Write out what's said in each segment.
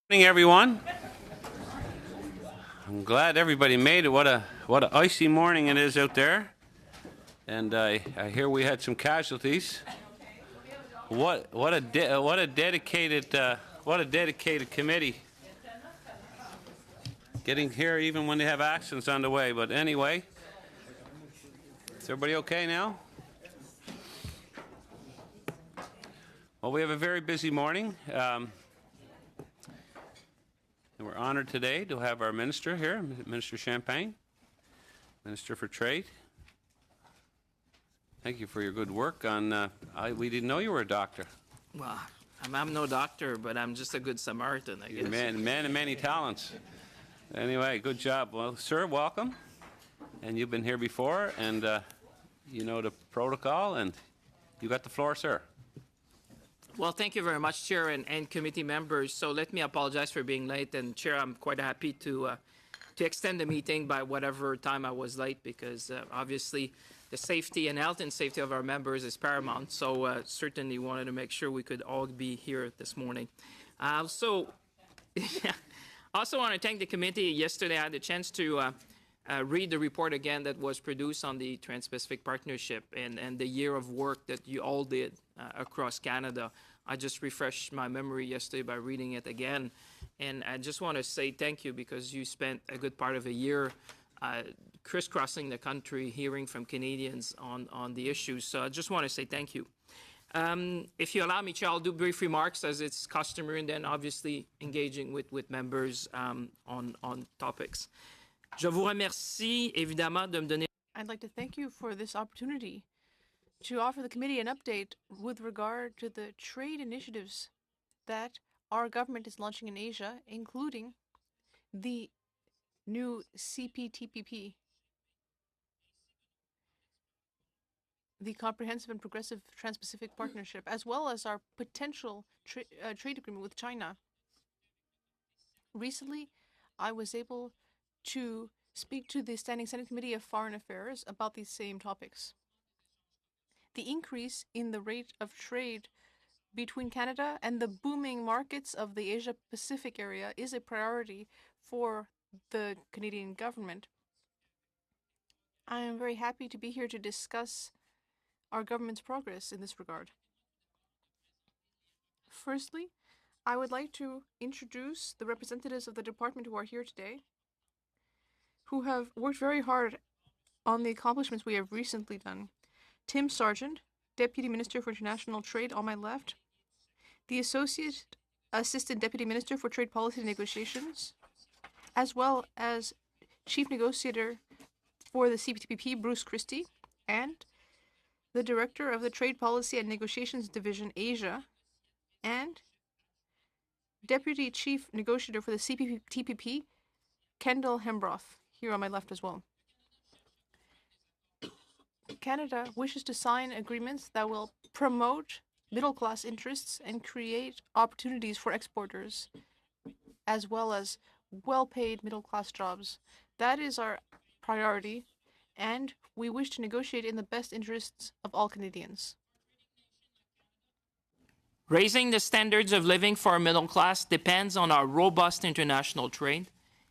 Morning, everyone. I'm glad everybody made it. What an icy morning it is out there, and I hear we had some casualties. What a dedicated committee. Getting here even when they have accidents on the way. But anyway, is everybody okay now? Well, we have a very busy morning. And we're honored today to have our minister here, Minister Champagne, Minister for Trade. Thank you for your good work on, we didn't know you were a doctor. Well, I'm no doctor, but I'm just a good Samaritan, I guess. Man of many talents. Anyway, good job. Well, sir, welcome. And you've been here before, and you know the protocol, and you got the floor, sir. Well, thank you very much, Chair and committee members. So let me apologize for being late. And Chair, I'm quite happy to extend the meeting by whatever time I was late, because obviously the safety and health and safety of our members is paramount. So certainly wanted to make sure we could all be here this morning. Also want to thank the committee. Yesterday I had the chance to read the report again that was produced on the Trans-Pacific Partnership and the year of work that you all did across Canada. I just refreshed my memory yesterday by reading it again. And I just want to say thank you, because you spent a good part of a year crisscrossing the country, hearing from Canadians on the issues. So I just want to say thank you. If you allow me, Chair, I'll do brief remarks as it's customary, and then obviously engaging with members on topics. Je vous remercie évidemment de me donner. I'd like to thank you for this opportunity to offer the committee an update with regard to the trade initiatives that our government is launching in Asia, including the new CPTPP, the Comprehensive and Progressive Trans-Pacific Partnership, as well as our potential trade agreement with China. Recently, I was able to speak to the Standing Senate Committee of Foreign Affairs about these same topics. The increase in the rate of trade between Canada and the booming markets of the Asia-Pacific area is a priority for the Canadian government. I am very happy to be here to discuss our government's progress in this regard. Firstly, I would like to introduce the representatives of the department who are here today, who have worked very hard on the accomplishments we have recently done. Tim Sargent, Deputy Minister for International Trade on my left, the Associate Assistant Deputy Minister for Trade Policy Negotiations, as well as Chief Negotiator for the CPTPP, Bruce Christie, and the Director of the Trade Policy and Negotiations Division, Asia, and Deputy Chief Negotiator for the CPTPP, Kendall Hembroth, here on my left as well. Canada wishes to sign agreements that will promote middle-class interests and create opportunities for exporters, as well as well-paid middle-class jobs. That is our priority, and we wish to negotiate in the best interests of all Canadians. Raising the standards of living for our middle class depends on our robust international trade,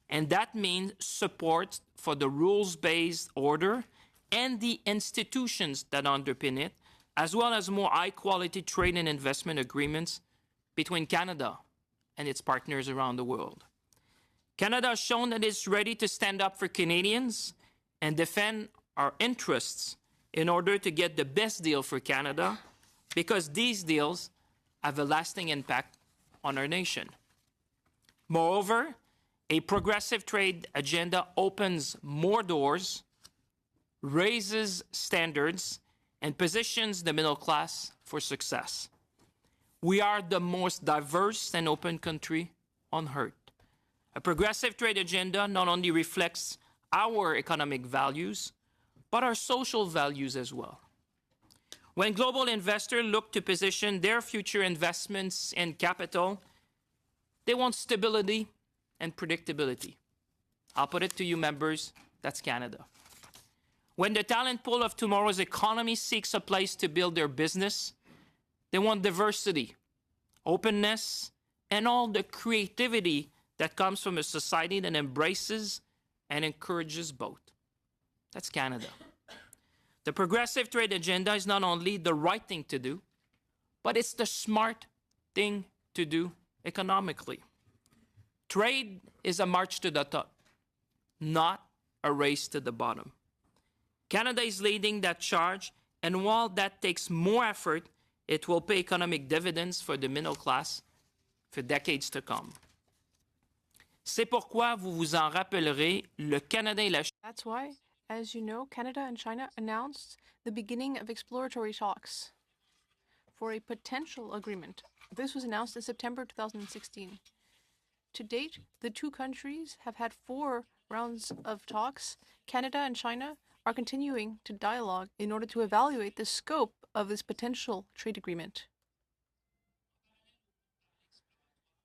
and that means support for the rules-based order and the institutions that underpin it, as well as more high-quality trade and investment agreements between Canada and its partners around the world. Canada has shown that it's ready to stand up for Canadians and defend our interests in order to get the best deal for Canada, because these deals have a lasting impact on our nation. Moreover, a progressive trade agenda opens more doors, raises standards, and positions the middle class for success. We are the most diverse and open country on earth. A progressive trade agenda not only reflects our economic values, but our social values as well. When global investors look to position their future investments in capital, they want stability and predictability. I'll put it to you, members, that's Canada. When the talent pool of tomorrow's economy seeks a place to build their business, they want diversity, openness, and all the creativity that comes from a society that embraces and encourages both. That's Canada. The progressive trade agenda is not only the right thing to do, but it's the smart thing to do economically. Trade is a march to the top, not a race to the bottom. Canada is leading that charge, and while that takes more effort, it will pay economic dividends for the middle class for decades to come. C'est pourquoi, vous vous en rappellerez, le Canada et la Chine. That's why, as you know, Canada and China announced the beginning of exploratory talks for a potential agreement. This was announced in September 2016. To date, the two countries have had 4 rounds of talks. Canada and China are continuing to dialogue in order to evaluate the scope of this potential trade agreement.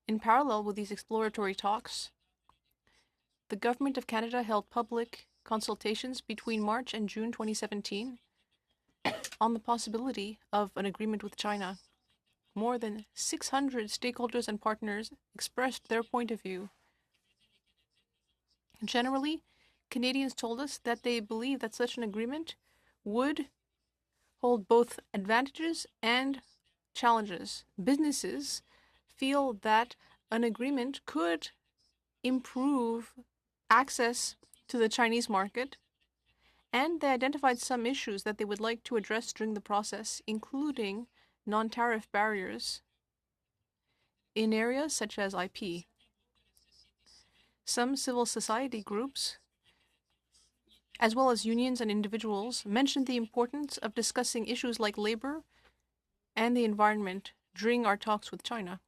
In parallel with these exploratory talks, the Government of Canada held public consultations between March and June 2017 on the possibility of an agreement with China. More than 600 stakeholders and partners expressed their point of view. Generally, Canadians told us that they believe that such an agreement would hold both advantages and challenges. Businesses feel that an agreement could improve access to the Chinese market, and they identified some issues that they would like to address during the process, including non-tariff barriers in areas such as IP. Some civil society groups, as well as unions and individuals, mentioned the importance of discussing issues like labor and the environment during our talks with China.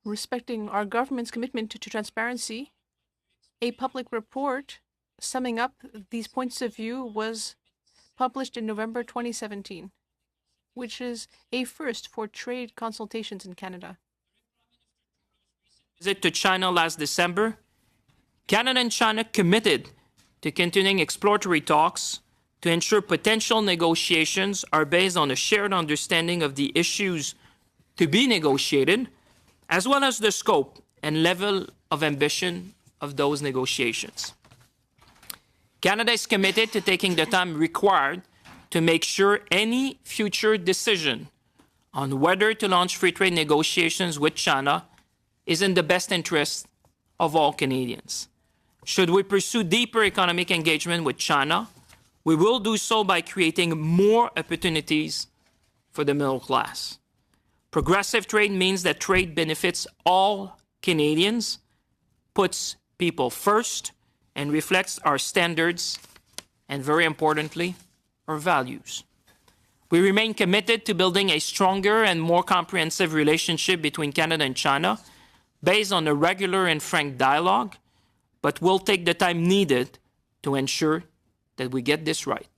Respecting our government's commitment to transparency, a public report summing up these points of view was published in November 2017, which is a first for trade consultations in Canada. Visit to China last December, Canada and China committed to continuing exploratory talks to ensure potential negotiations are based on a shared understanding of the issues to be negotiated, as well as the scope and level of ambition of those negotiations. Canada is committed to taking the time required to make sure any future decision on whether to launch free trade negotiations with China is in the best interest of all Canadians. Should we pursue deeper economic engagement with China, we will do so by creating more opportunities for the middle class. Progressive trade means that trade benefits all Canadians, puts people first, and reflects our standards and, very importantly, our values. We remain committed to building a stronger and more comprehensive relationship between Canada and China based on a regular and frank dialogue, but we'll take the time needed to ensure that we get this right.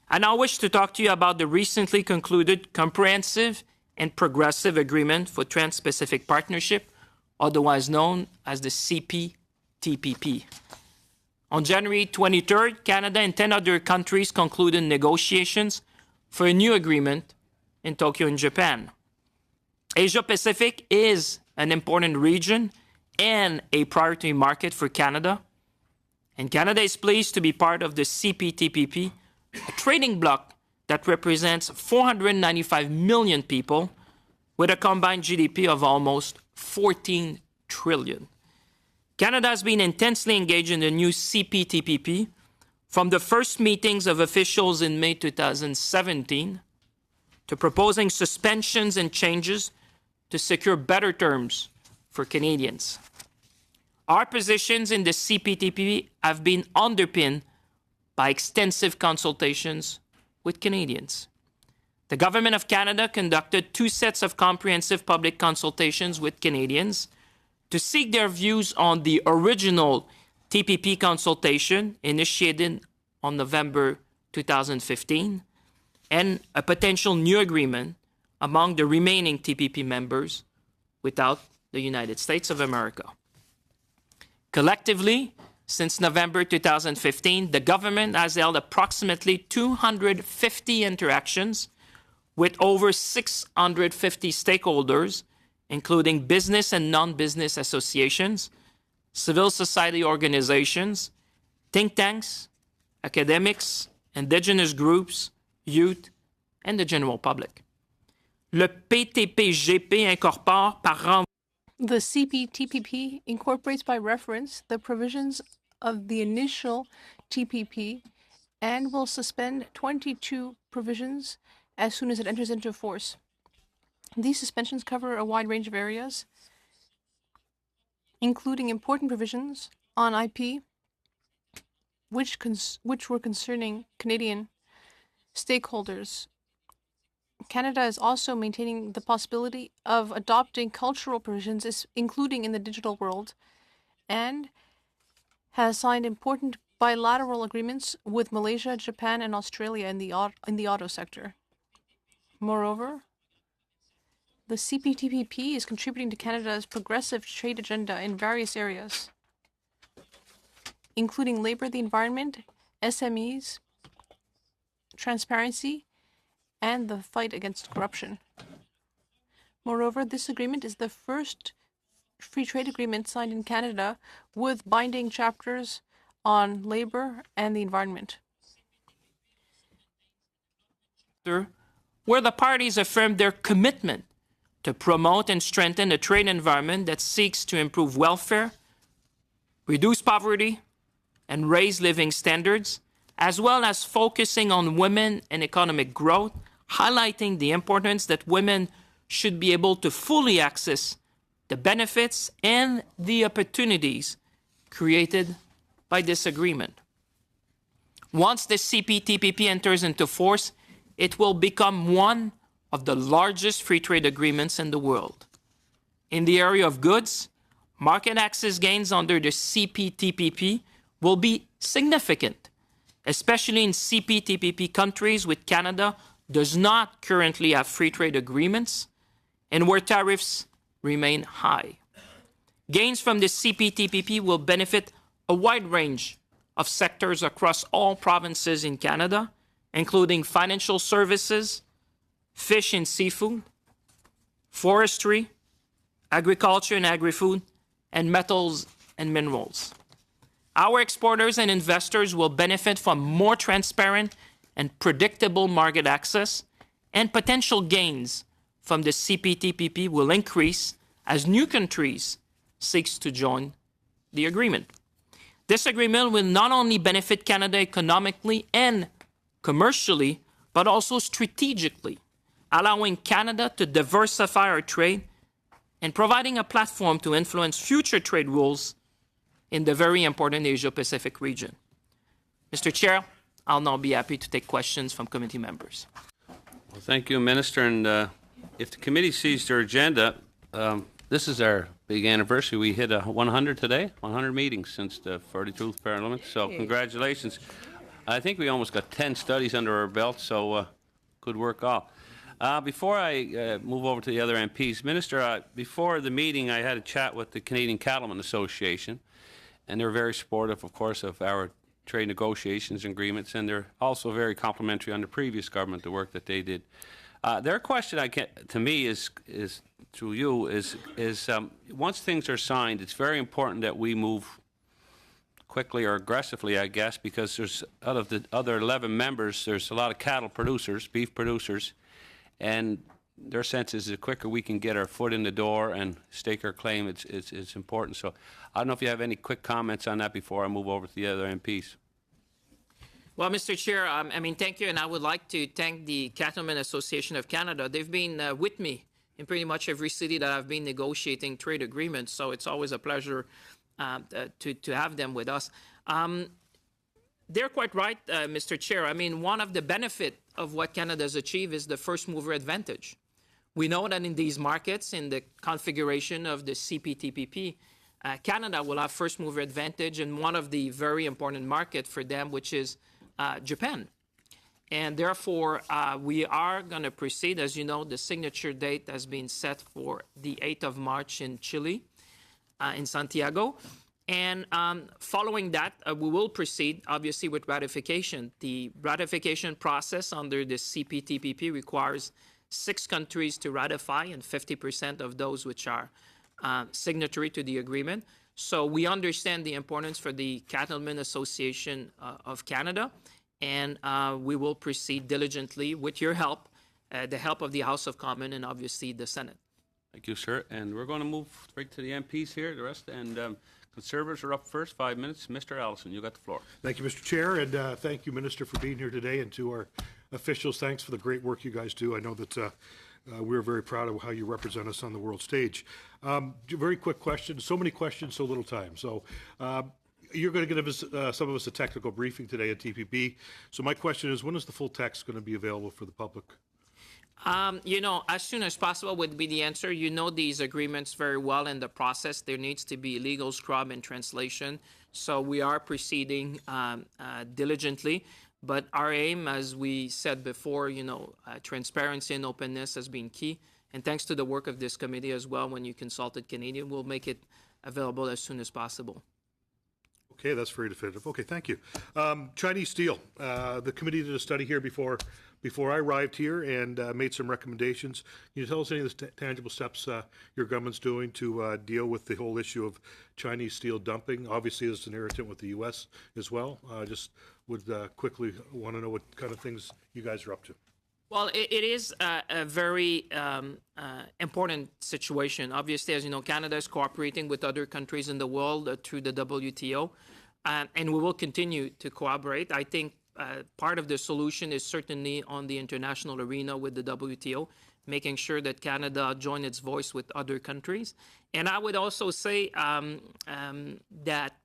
I now wish to talk to you about the recently concluded Comprehensive and Progressive Agreement for Trans-Pacific Partnership, otherwise known as the CPTPP. On January 23rd, Canada and 10 other countries concluded negotiations for a new agreement in Tokyo, in Japan. Asia-Pacific is an important region and a priority market for Canada, and Canada is pleased to be part of the CPTPP, a trading bloc that represents 495 million people with a combined GDP of almost 14 trillion. Canada has been intensely engaged in the new CPTPP from the first meetings of officials in May 2017 to proposing suspensions and changes to secure better terms for Canadians. Our positions in the CPTPP have been underpinned by extensive consultations with Canadians. The Government of Canada conducted 2 sets of comprehensive public consultations with Canadians to seek their views on the original TPP consultation initiated on November 2015 and a potential new agreement among the remaining TPP members without the United States of America. Collectively, since November 2015, the government has held approximately 250 interactions with over 650 stakeholders, including business and non-business associations, civil society organizations, think tanks, academics, indigenous groups, youth, and the general public. Le PTPGP incorpore par The CPTPP incorporates by reference the provisions of the initial TPP and will suspend 22 provisions as soon as it enters into force. These suspensions cover a wide range of areas, including important provisions on IP, which were concerning Canadian stakeholders. Canada is also maintaining the possibility of adopting cultural provisions, including in the digital world, and has signed important bilateral agreements with Malaysia, Japan, and Australia in the auto sector. Moreover, the CPTPP is contributing to Canada's progressive trade agenda in various areas, including labor, the environment, SMEs, transparency, and the fight against corruption. Moreover, this agreement is the first free trade agreement signed in Canada with binding chapters on labor and the environment. Where the parties affirmed their commitment to promote and strengthen a trade environment that seeks to improve welfare, reduce poverty, and raise living standards, as well as focusing on women and economic growth, highlighting the importance that women should be able to fully access the benefits and the opportunities created by this agreement. Once the CPTPP enters into force, it will become one of the largest free trade agreements in the world. In the area of goods, market access gains under the CPTPP will be significant, especially in CPTPP countries with Canada does not currently have free trade agreements and where tariffs remain high. Gains from the CPTPP will benefit a wide range of sectors across all provinces in Canada, including financial services, fish and seafood, forestry, agriculture and agri-food, and metals and minerals. Our exporters and investors will benefit from more transparent and predictable market access, and potential gains from the CPTPP will increase as new countries seek to join the agreement. This agreement will not only benefit Canada economically and commercially, but also strategically, allowing Canada to diversify our trade and providing a platform to influence future trade rules in the very important Asia-Pacific region. Mr. Chair, I'll now be happy to take questions from committee members. Well, thank you, Minister. And if the committee sees their agenda, this is our big anniversary. We hit 100 today, 100 meetings since the 42th Parliament. So congratulations. I think we almost got 10 studies under our belt, so good work all. Before I move over to the other MPs, Minister, before the meeting I had a chat with the Canadian Cattlemen Association, and they're very supportive, of course, of our trade negotiations and agreements, and they're also very complimentary on the previous government, the work that they did. Their question to me is through you is once things are signed, it's very important that we move quickly or aggressively, I guess, because there's out of the other 11 members, there's a lot of cattle producers, beef producers, and their sense is the quicker we can get our foot in the door and stake our claim, it's important. So I don't know if you have any quick comments on that before I move over to the other MPs. Well, Mr. Chair, thank you, and I would like to thank the Cattlemen Association of Canada. They've been with me in pretty much every city that I've been negotiating trade agreements, so it's always a pleasure to have them with us. They're quite right, Mr. Chair. One of the benefits of what Canada's achieved is the first mover advantage. We know that in these markets, in the configuration of the CPTPP, Canada will have first mover advantage in one of the very important markets for them, which is Japan. And therefore, we are going to proceed. As you know, the signature date has been set for the 8th of March in Chile, in Santiago. And following that, we will proceed, obviously, with ratification. The ratification process under the CPTPP requires 6 countries to ratify and 50% of those which are signatory to the agreement. So we understand the importance for the Cattlemen Association of Canada, and we will proceed diligently with your help, the help of the House of Commons and obviously the Senate. Thank you, sir. And we're going to move right to the MPs here, the rest. And Conservatives are up first, 5 minutes. Mr. Allison, you got the floor. Thank you, Mr. Chair, and thank you, Minister, for being here today, and to our officials, thanks for the great work you guys do. I know that we're very proud of how you represent us on the world stage. Very quick question. So many questions, so little time. So you're going to give us, some of us a technical briefing today at TPP. So my question is, when is the full text going to be available for the public? As soon as possible would be the answer. You know these agreements very well in the process. There needs to be legal scrub and translation. So we are proceeding diligently. But our aim, as we said before, transparency and openness has been key. And thanks to the work of this committee as well, when you consulted Canadian, we'll make it available as soon as possible. Okay, that's very definitive. Okay, thank you. Chinese steel. The committee did a study here before I arrived here and made some recommendations. Can you tell us any of the tangible steps your government's doing to deal with the whole issue of Chinese steel dumping? Obviously, it's an irritant with the U.S. as well. Just would quickly want to know what kind of things you guys are up to. Well, it is a very important situation. Obviously, as you know, Canada is cooperating with other countries in the world through the WTO, and we will continue to cooperate. I think part of the solution is certainly on the international arena with the WTO, making sure that Canada join its voice with other countries. And I would also say that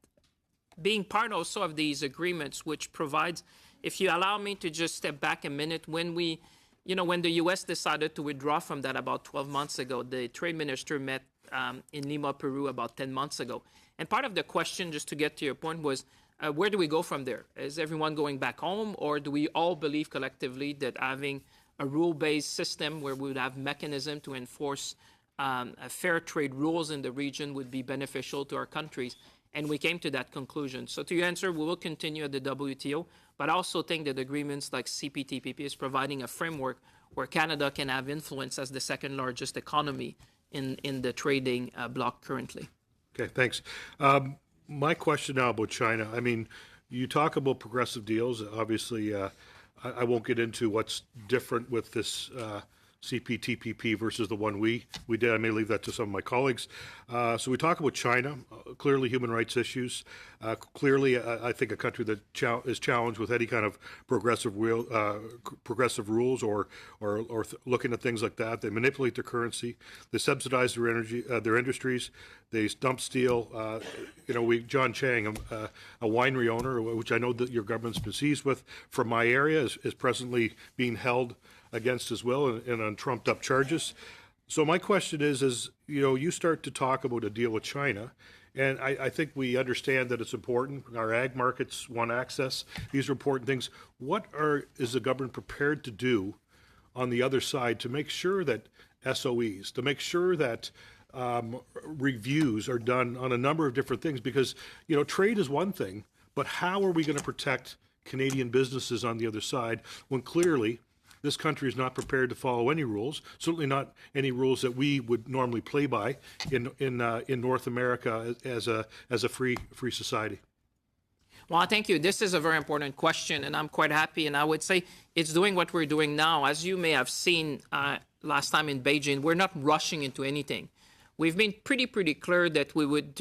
being part also of these agreements, which provides, if you allow me to just step back a minute, when the U.S. decided to withdraw from that about 12 months ago, the trade minister met in Lima, Peru about 10 months ago. And part of the question, just to get to your point, was where do we go from there? Is everyone going back home, or do we all believe collectively that having a rule-based system where we would have mechanism to enforce fair trade rules in the region would be beneficial to our countries? And we came to that conclusion. So to your answer, we will continue at the WTO, but I also think that agreements like CPTPP is providing a framework where Canada can have influence as the second largest economy in the trading bloc currently. Okay, thanks. My question now about China. I mean, you talk about progressive deals. Obviously, I won't get into what's different with this CPTPP versus the one we did. I may leave that to some of my colleagues. So we talk about China, clearly human rights issues. Clearly, I think a country that is challenged with any kind of progressive rules or looking at things like that. They manipulate their currency. They subsidize their energy, their industries. They dump steel. John Chang, a winery owner, which I know that your government's been seized with, from my area, is presently being held against as well and on trumped up charges. So my question is you start to talk about a deal with China, and I think we understand that it's important. Our ag markets want access. These are important things. What is the government prepared to do on the other side to make sure that SOEs, to make sure that reviews are done on a number of different things? Because, trade is one thing, but how are we going to protect Canadian businesses on the other side when clearly this country is not prepared to follow any rules, certainly not any rules that we would normally play by in North America as a free society? Well, thank you. This is a very important question, and I'm quite happy. And I would say it's doing what we're doing now. As you may have seen last time in Beijing, we're not rushing into anything. We've been pretty clear that we would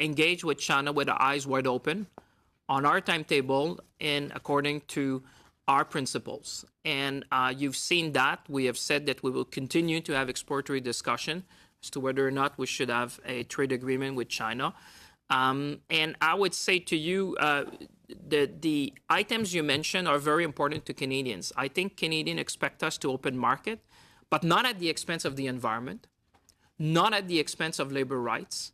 engage with China with our eyes wide open on our timetable and according to our principles. And you've seen that. We have said that we will continue to have exploratory discussion as to whether or not we should have a trade agreement with China. And I would say to you, the items you mentioned are very important to Canadians. I think Canadians expect us to open market, but not at the expense of the environment, not at the expense of labor rights,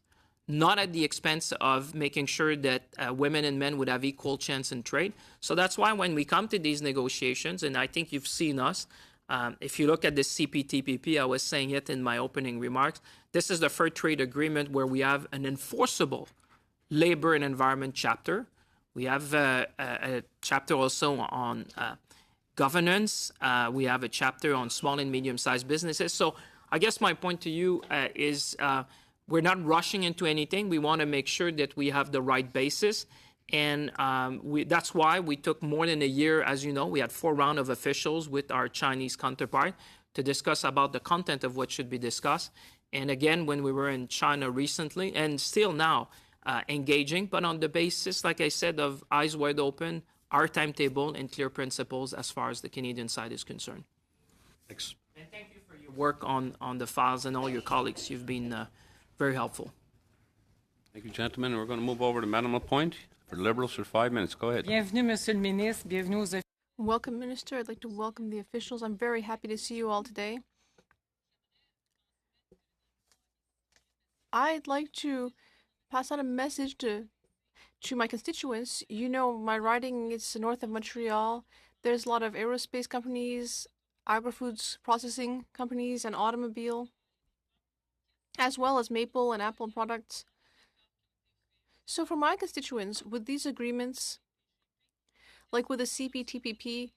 not at the expense of making sure that women and men would have equal chance in trade. So that's why when we come to these negotiations, and I think you've seen us, if you look at the CPTPP, I was saying it in my opening remarks, this is the first trade agreement where we have an enforceable labor and environment chapter. We have a chapter also on governance. We have a chapter on small and medium-sized businesses. So I guess my point to you is we're not rushing into anything. We want to make sure that we have the right basis. And that's why we took more than a year. As you know, we had 4 rounds of officials with our Chinese counterpart to discuss about the content of what should be discussed. And again, when we were in China recently, and still now, engaging, but on the basis, like I said, of eyes wide open, our timetable, and clear principles as far as the Canadian side is concerned. Thanks. And thank you for your work on the files and all your colleagues. You've been very helpful. Thank you, gentlemen. We're going to move over to Madame Lapointe for Liberals for 5 minutes. Go ahead. Bienvenue, Monsieur le Ministre. Bienvenue aux Welcome, Minister. I'd like to welcome the officials. I'm very happy to see you all today. I'd like to pass on a message to my constituents. You know, my riding is north of Montreal. There's a lot of aerospace companies, agri-foods processing companies, and automobile, as well as maple and apple products. So for my constituents, with these agreements, like with the CPTPP,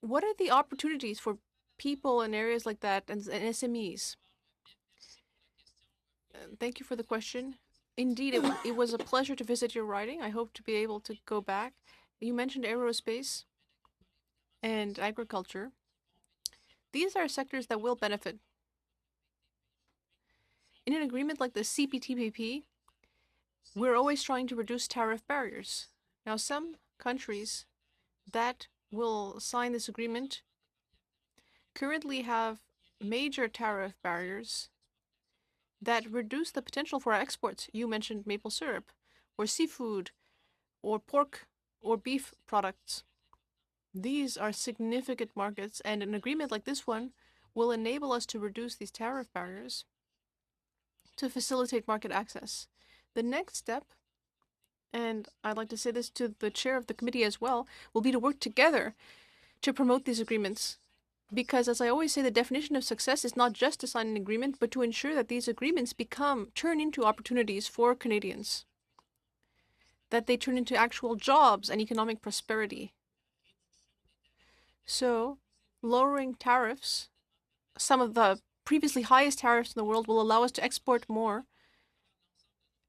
what are the opportunities for people in areas like that and SMEs? Thank you for the question. Indeed, it was a pleasure to visit your riding. I hope to be able to go back. You mentioned aerospace and agriculture. These are sectors that will benefit. In an agreement like the CPTPP, we're always trying to reduce tariff barriers. Now, some countries that will sign this agreement currently have major tariff barriers that reduce the potential for our exports. You mentioned maple syrup, or seafood, or pork, or beef products. These are significant markets, and an agreement like this one will enable us to reduce these tariff barriers to facilitate market access. The next step, and I'd like to say this to the chair of the committee as well, will be to work together to promote these agreements. Because, as I always say, the definition of success is not just to sign an agreement, but to ensure that these agreements turn into opportunities for Canadians, that they turn into actual jobs and economic prosperity. So, lowering tariffs, some of the previously highest tariffs in the world, will allow us to export more.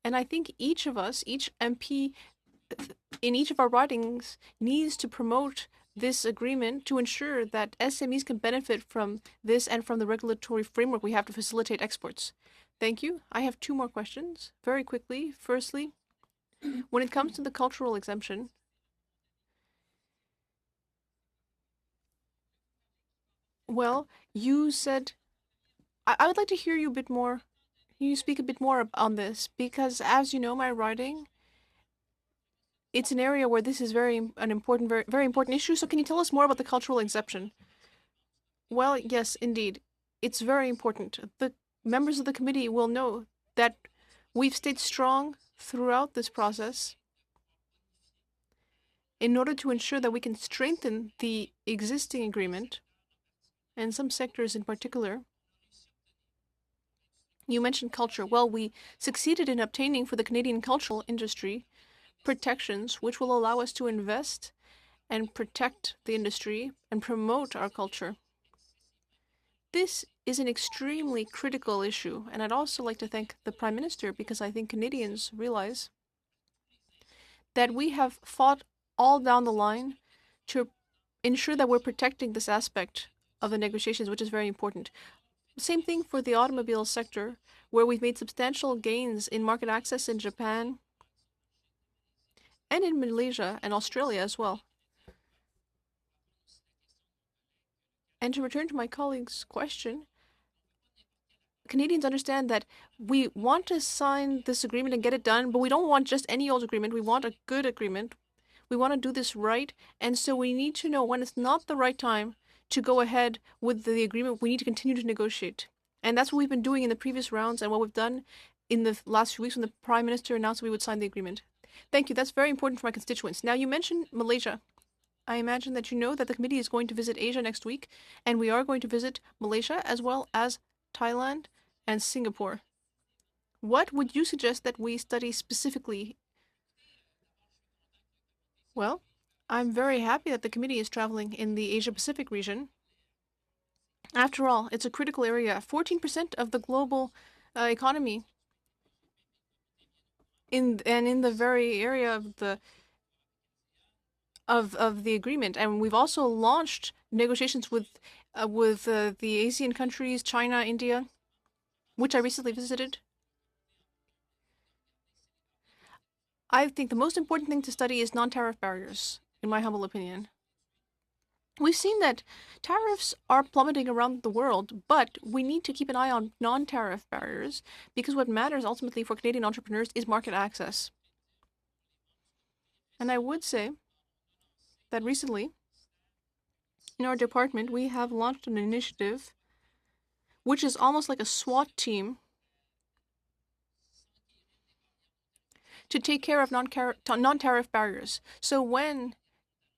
And I think each of us, each MP in each of our ridings, needs to promote this agreement to ensure that SMEs can benefit from this and from the regulatory framework we have to facilitate exports. Thank you. I have 2 more questions. Very quickly. Firstly, when it comes to the cultural exemption, well, you said, I would like to hear you a bit more. You speak a bit more on this, because as you know, my riding, it's an area where this is very important issue. So can you tell us more about the cultural exemption? Well, yes, indeed. It's very important. The members of the committee will know that we've stayed strong throughout this process in order to ensure that we can strengthen the existing agreement and some sectors in particular. You mentioned culture. Well, we succeeded in obtaining for the Canadian cultural industry protections which will allow us to invest and protect the industry and promote our culture. This is an extremely critical issue, and I'd also like to thank the Prime Minister, because I think Canadians realize that we have fought all down the line to ensure that we're protecting this aspect of the negotiations, which is very important. Same thing for the automobile sector, where we've made substantial gains in market access in Japan and in Malaysia and Australia as well. And to return to my colleague's question, Canadians understand that we want to sign this agreement and get it done, but we don't want just any old agreement. We want a good agreement. We want to do this right. And so we need to know when it's not the right time to go ahead with the agreement. We need to continue to negotiate. And that's what we've been doing in the previous rounds and what we've done in the last few weeks when the Prime Minister announced we would sign the agreement. Thank you. That's very important for my constituents. Now, you mentioned Malaysia. I imagine that you know that the committee is going to visit Asia next week, and we are going to visit Malaysia as well as Thailand and Singapore. What would you suggest that we study specifically? Well, I'm very happy that the committee is traveling in the Asia-Pacific region. After all, it's a critical area. 14% of the global economy in the very area of the agreement. And we've also launched negotiations with the Asian countries, China, India, which I recently visited. I think the most important thing to study is non-tariff barriers, in my humble opinion. We've seen that tariffs are plummeting around the world, but we need to keep an eye on non-tariff barriers because what matters ultimately for Canadian entrepreneurs is market access. And I would say that recently, in our department, we have launched an initiative which is almost like a SWAT team to take care of non-tariff barriers. So when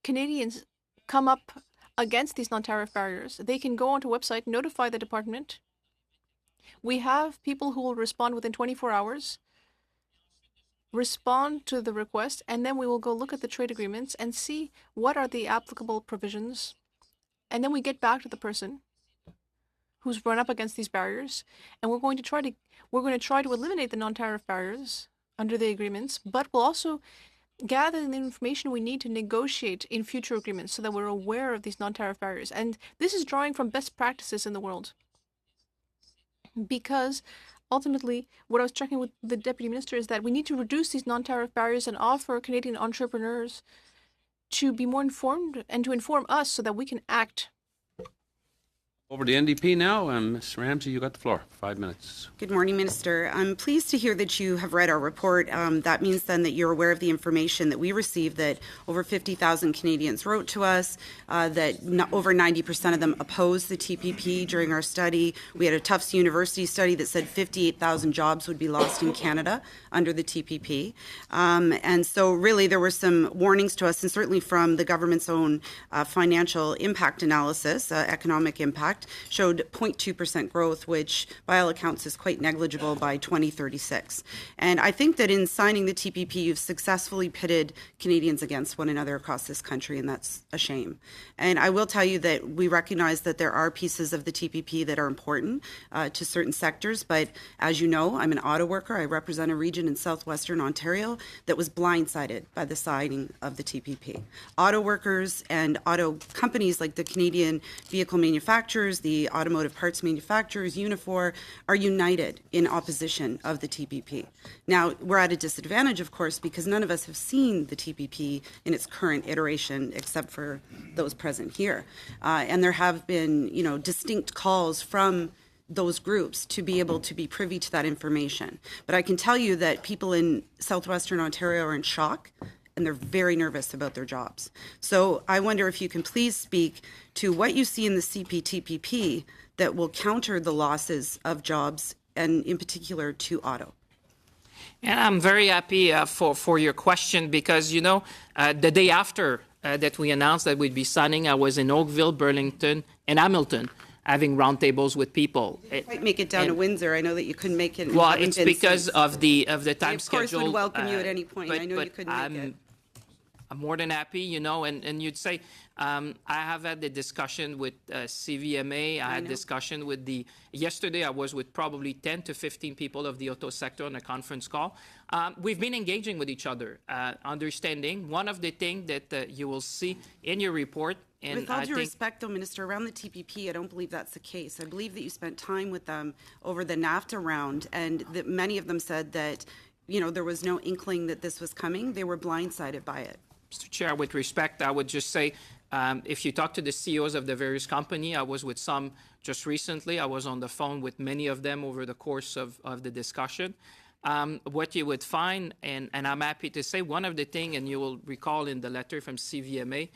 Canadians come up against these non-tariff barriers, they can go onto a website, notify the department. We have people who will respond within 24 hours, respond to the request, and then we will go look at the trade agreements and see what are the applicable provisions. And then we get back to the person who's run up against these barriers, and we're going to try to eliminate the non-tariff barriers under the agreements, but we'll also gather the information we need to negotiate in future agreements so that we're aware of these non-tariff barriers. And this is drawing from best practices in the world. Because ultimately, what I was checking with the Deputy Minister is that we need to reduce these non-tariff barriers and offer Canadian entrepreneurs to be more informed and to inform us so that we can act. Over to NDP now. Ms. Ramsey, you got the floor. 5 minutes. Good morning, Minister. I'm pleased to hear that you have read our report. That means then that you're aware of the information that we received, that over 50,000 Canadians wrote to us, that over 90% of them opposed the TPP during our study. We had a Tufts University study that said 58,000 jobs would be lost in Canada under the TPP. And so really there were some warnings to us, and certainly from the government's own financial impact analysis, economic impact, showed 0.2% growth, which by all accounts is quite negligible by 2036. And I think that in signing the TPP, you've successfully pitted Canadians against one another across this country, and that's a shame. And I will tell you that we recognize that there are pieces of the TPP that are important to certain sectors, but as you know, I'm an auto worker. I represent a region in southwestern Ontario that was blindsided by the signing of the TPP. Auto workers and auto companies like the Canadian vehicle manufacturers, the automotive parts manufacturers, Unifor, are united in opposition of the TPP. Now, we're at a disadvantage, of course, because none of us have seen the TPP in its current iteration, except for those present here. And there have been, distinct calls from those groups to be able to be privy to that information. But I can tell you that people in southwestern Ontario are in shock, and they're very nervous about their jobs. So I wonder if you can please speak to what you see in the CPTPP that will counter the losses of jobs, and in particular to auto. And I'm very happy for your question because, the day after that we announced that we'd be signing, I was in Oakville, Burlington, and Hamilton, having roundtables with people. You didn't quite make it down to Windsor. I know that you couldn't make it. Well, it's because of the time schedule. I, of course, would welcome you at any point. But, I know you couldn't make it. I'm more than happy, and you'd say, I have had the discussion with CVMA. I had discussion with yesterday I was with probably 10 to 15 people of the auto sector on a conference call. We've been engaging with each other, understanding. One of the things that you will see in your report, and with all due respect, though, Minister, around the TPP, I don't believe that's the case. I believe that you spent time with them over the NAFTA round, and that many of them said that, there was no inkling that this was coming. They were blindsided by it. Mr. Chair, with respect, I would just say, if you talk to the CEOs of the various companies, I was with some just recently. I was on the phone with many of them over the course of the discussion. What you would find, and I'm happy to say, one of the things, and you will recall in the letter from CVMA,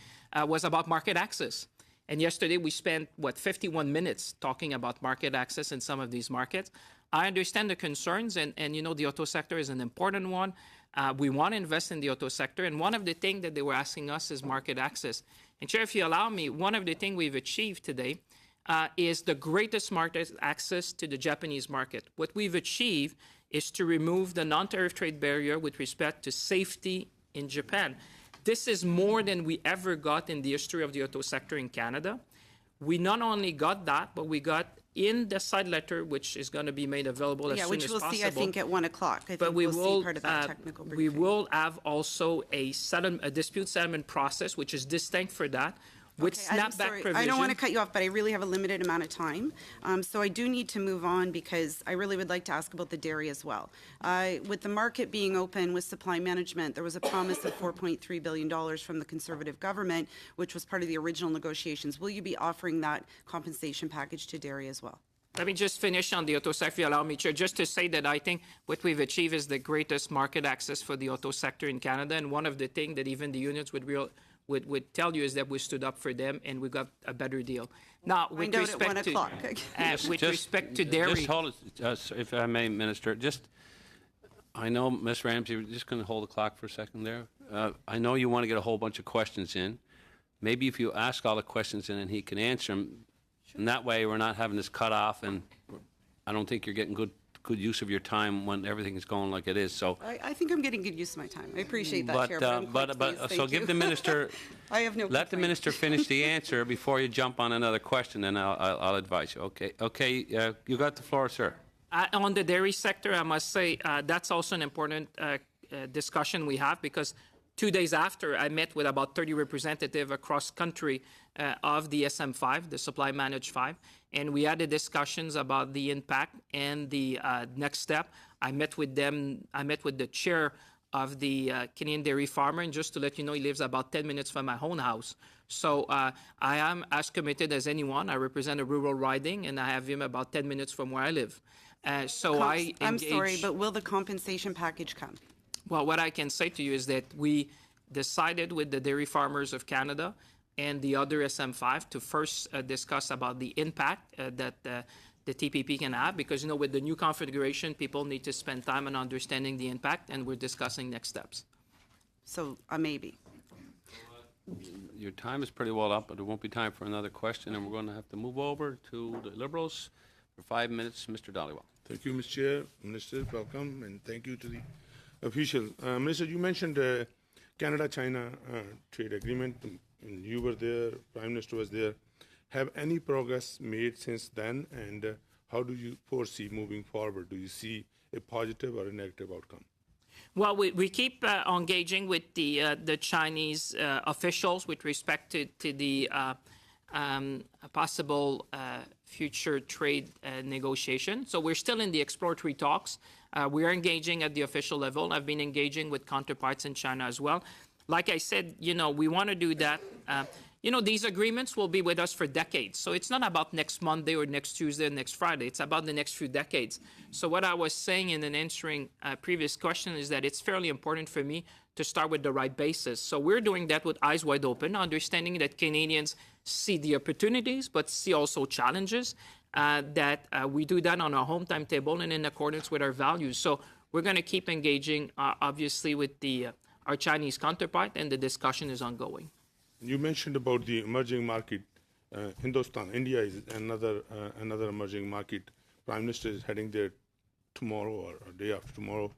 was about market access. And yesterday we spent, 51 minutes talking about market access in some of these markets. I understand the concerns, and the auto sector is an important one. We want to invest in the auto sector, and one of the things that they were asking us is market access. And Chair, if you allow me, one of the things we've achieved today is the greatest market access to the Japanese market. What we've achieved is to remove the non-tariff trade barrier with respect to safety in Japan. This is more than we ever got in the history of the auto sector in Canada. We not only got that, but we got in the side letter, which is going to be made available as soon which as we'll possible. see, I think, at 1 o'clock. I But think we we'll will see part of that technical we briefing. will have also a dispute settlement process, which is distinct for that, with Okay, I'm snapback sorry. provision. I don't want to cut you off, but I really have a limited amount of time. So I do need to move on because I really would like to ask about the dairy as well. With the market being open with supply management, there was a promise of $4.3 billion from the Conservative government, which was part of the original negotiations. Will you be offering that compensation package to dairy as well? Let me just finish on the auto sector, if you allow me, Chair, just to say that I think what we've achieved is the greatest market access for the auto sector in Canada. And one of the things that even the unions would tell you is that we stood up for them and we got a better deal. Now, with Find out at respect 1 to o'clock. respect to dairy, Just hold it, if I may, Minister. I know, Ms. Ramsey, you're just going to hold the clock for a second there. I know you want to get a whole bunch of questions in. Maybe if you ask all the questions in and he can answer them, and that way we're not having this cut off, and I don't think you're getting good use of your time when everything is going like it is. So, I think I'm getting good use of my time. I appreciate that, but Chair, but I'm quite pleased. so Thank give you. the minister. I have no Let the complaint. minister finish the answer before you jump on another question, and I'll advise you. Okay. You got the floor, sir. on the dairy sector, I must say that's also an important discussion we have, because 2 days after, I met with about 30 representatives across country of the SM5, the Supply Managed 5, and we had the discussions about the impact and the next step. I met with them. I met with the chair of the Canadian Dairy Farmer, and just to let you know, he lives about 10 minutes from my own house. So I am as committed as anyone. I represent a rural riding, and I have him about 10 minutes from where I live. I'm sorry, but will the compensation package come? Well, what I can say to you is that we decided with the Dairy Farmers of Canada and the other SM5 to first discuss about the impact that the TPP can have, because, you know, with the new configuration, people need to spend time on understanding the impact, and we're discussing next steps. So a maybe. Your time is pretty well up, but there won't be time for another question, and we're going to have to move over to the Liberals for 5 minutes. Mr. Dhaliwal. Thank you, Mr. Chair. Minister, welcome, and thank you to the official. Minister, you mentioned Canada-China trade agreement, and you were there, Prime Minister was there. Have any progress made since then, and how do you foresee moving forward? Do you see a positive or a negative outcome? Well, we keep engaging with the Chinese officials with respect to the possible future trade negotiation. So we're still in the exploratory talks. We are engaging at the official level. I've been engaging with counterparts in China as well. Like I said, you know, we want to do that. You know, these agreements will be with us for decades. So it's not about next Monday or next Tuesday or next Friday. It's about the next few decades. So what I was saying in an answering previous question is that it's fairly important for me to start with the right basis. So we're doing that with eyes wide open, understanding that Canadians see the opportunities, but see also challenges, that we do that on our home timetable and in accordance with our values. So we're going to keep engaging, obviously, with our Chinese counterpart, and the discussion is ongoing. You mentioned about the emerging market. Hindustan, India is another emerging market. Prime Minister is heading there tomorrow or day after tomorrow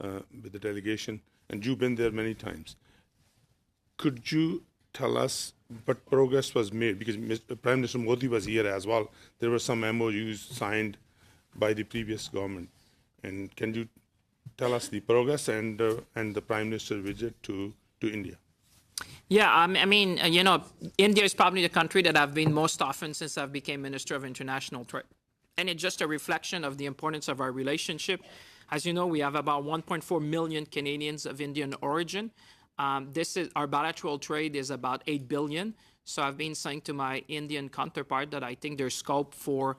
with the delegation, and you've been there many times. Could you tell us what progress was made? Because Prime Minister Modi was here as well. There were some MOUs signed by the previous government. And can you tell us the progress and the Prime Minister visit to India? Yeah, I mean, you know, India is probably the country that I've been most often since I've became Minister of International Trade. And it's just a reflection of the importance of our relationship. As you know, we have about 1.4 million Canadians of Indian origin. Our bilateral trade is about $8 billion. So I've been saying to my Indian counterpart that I think there's scope for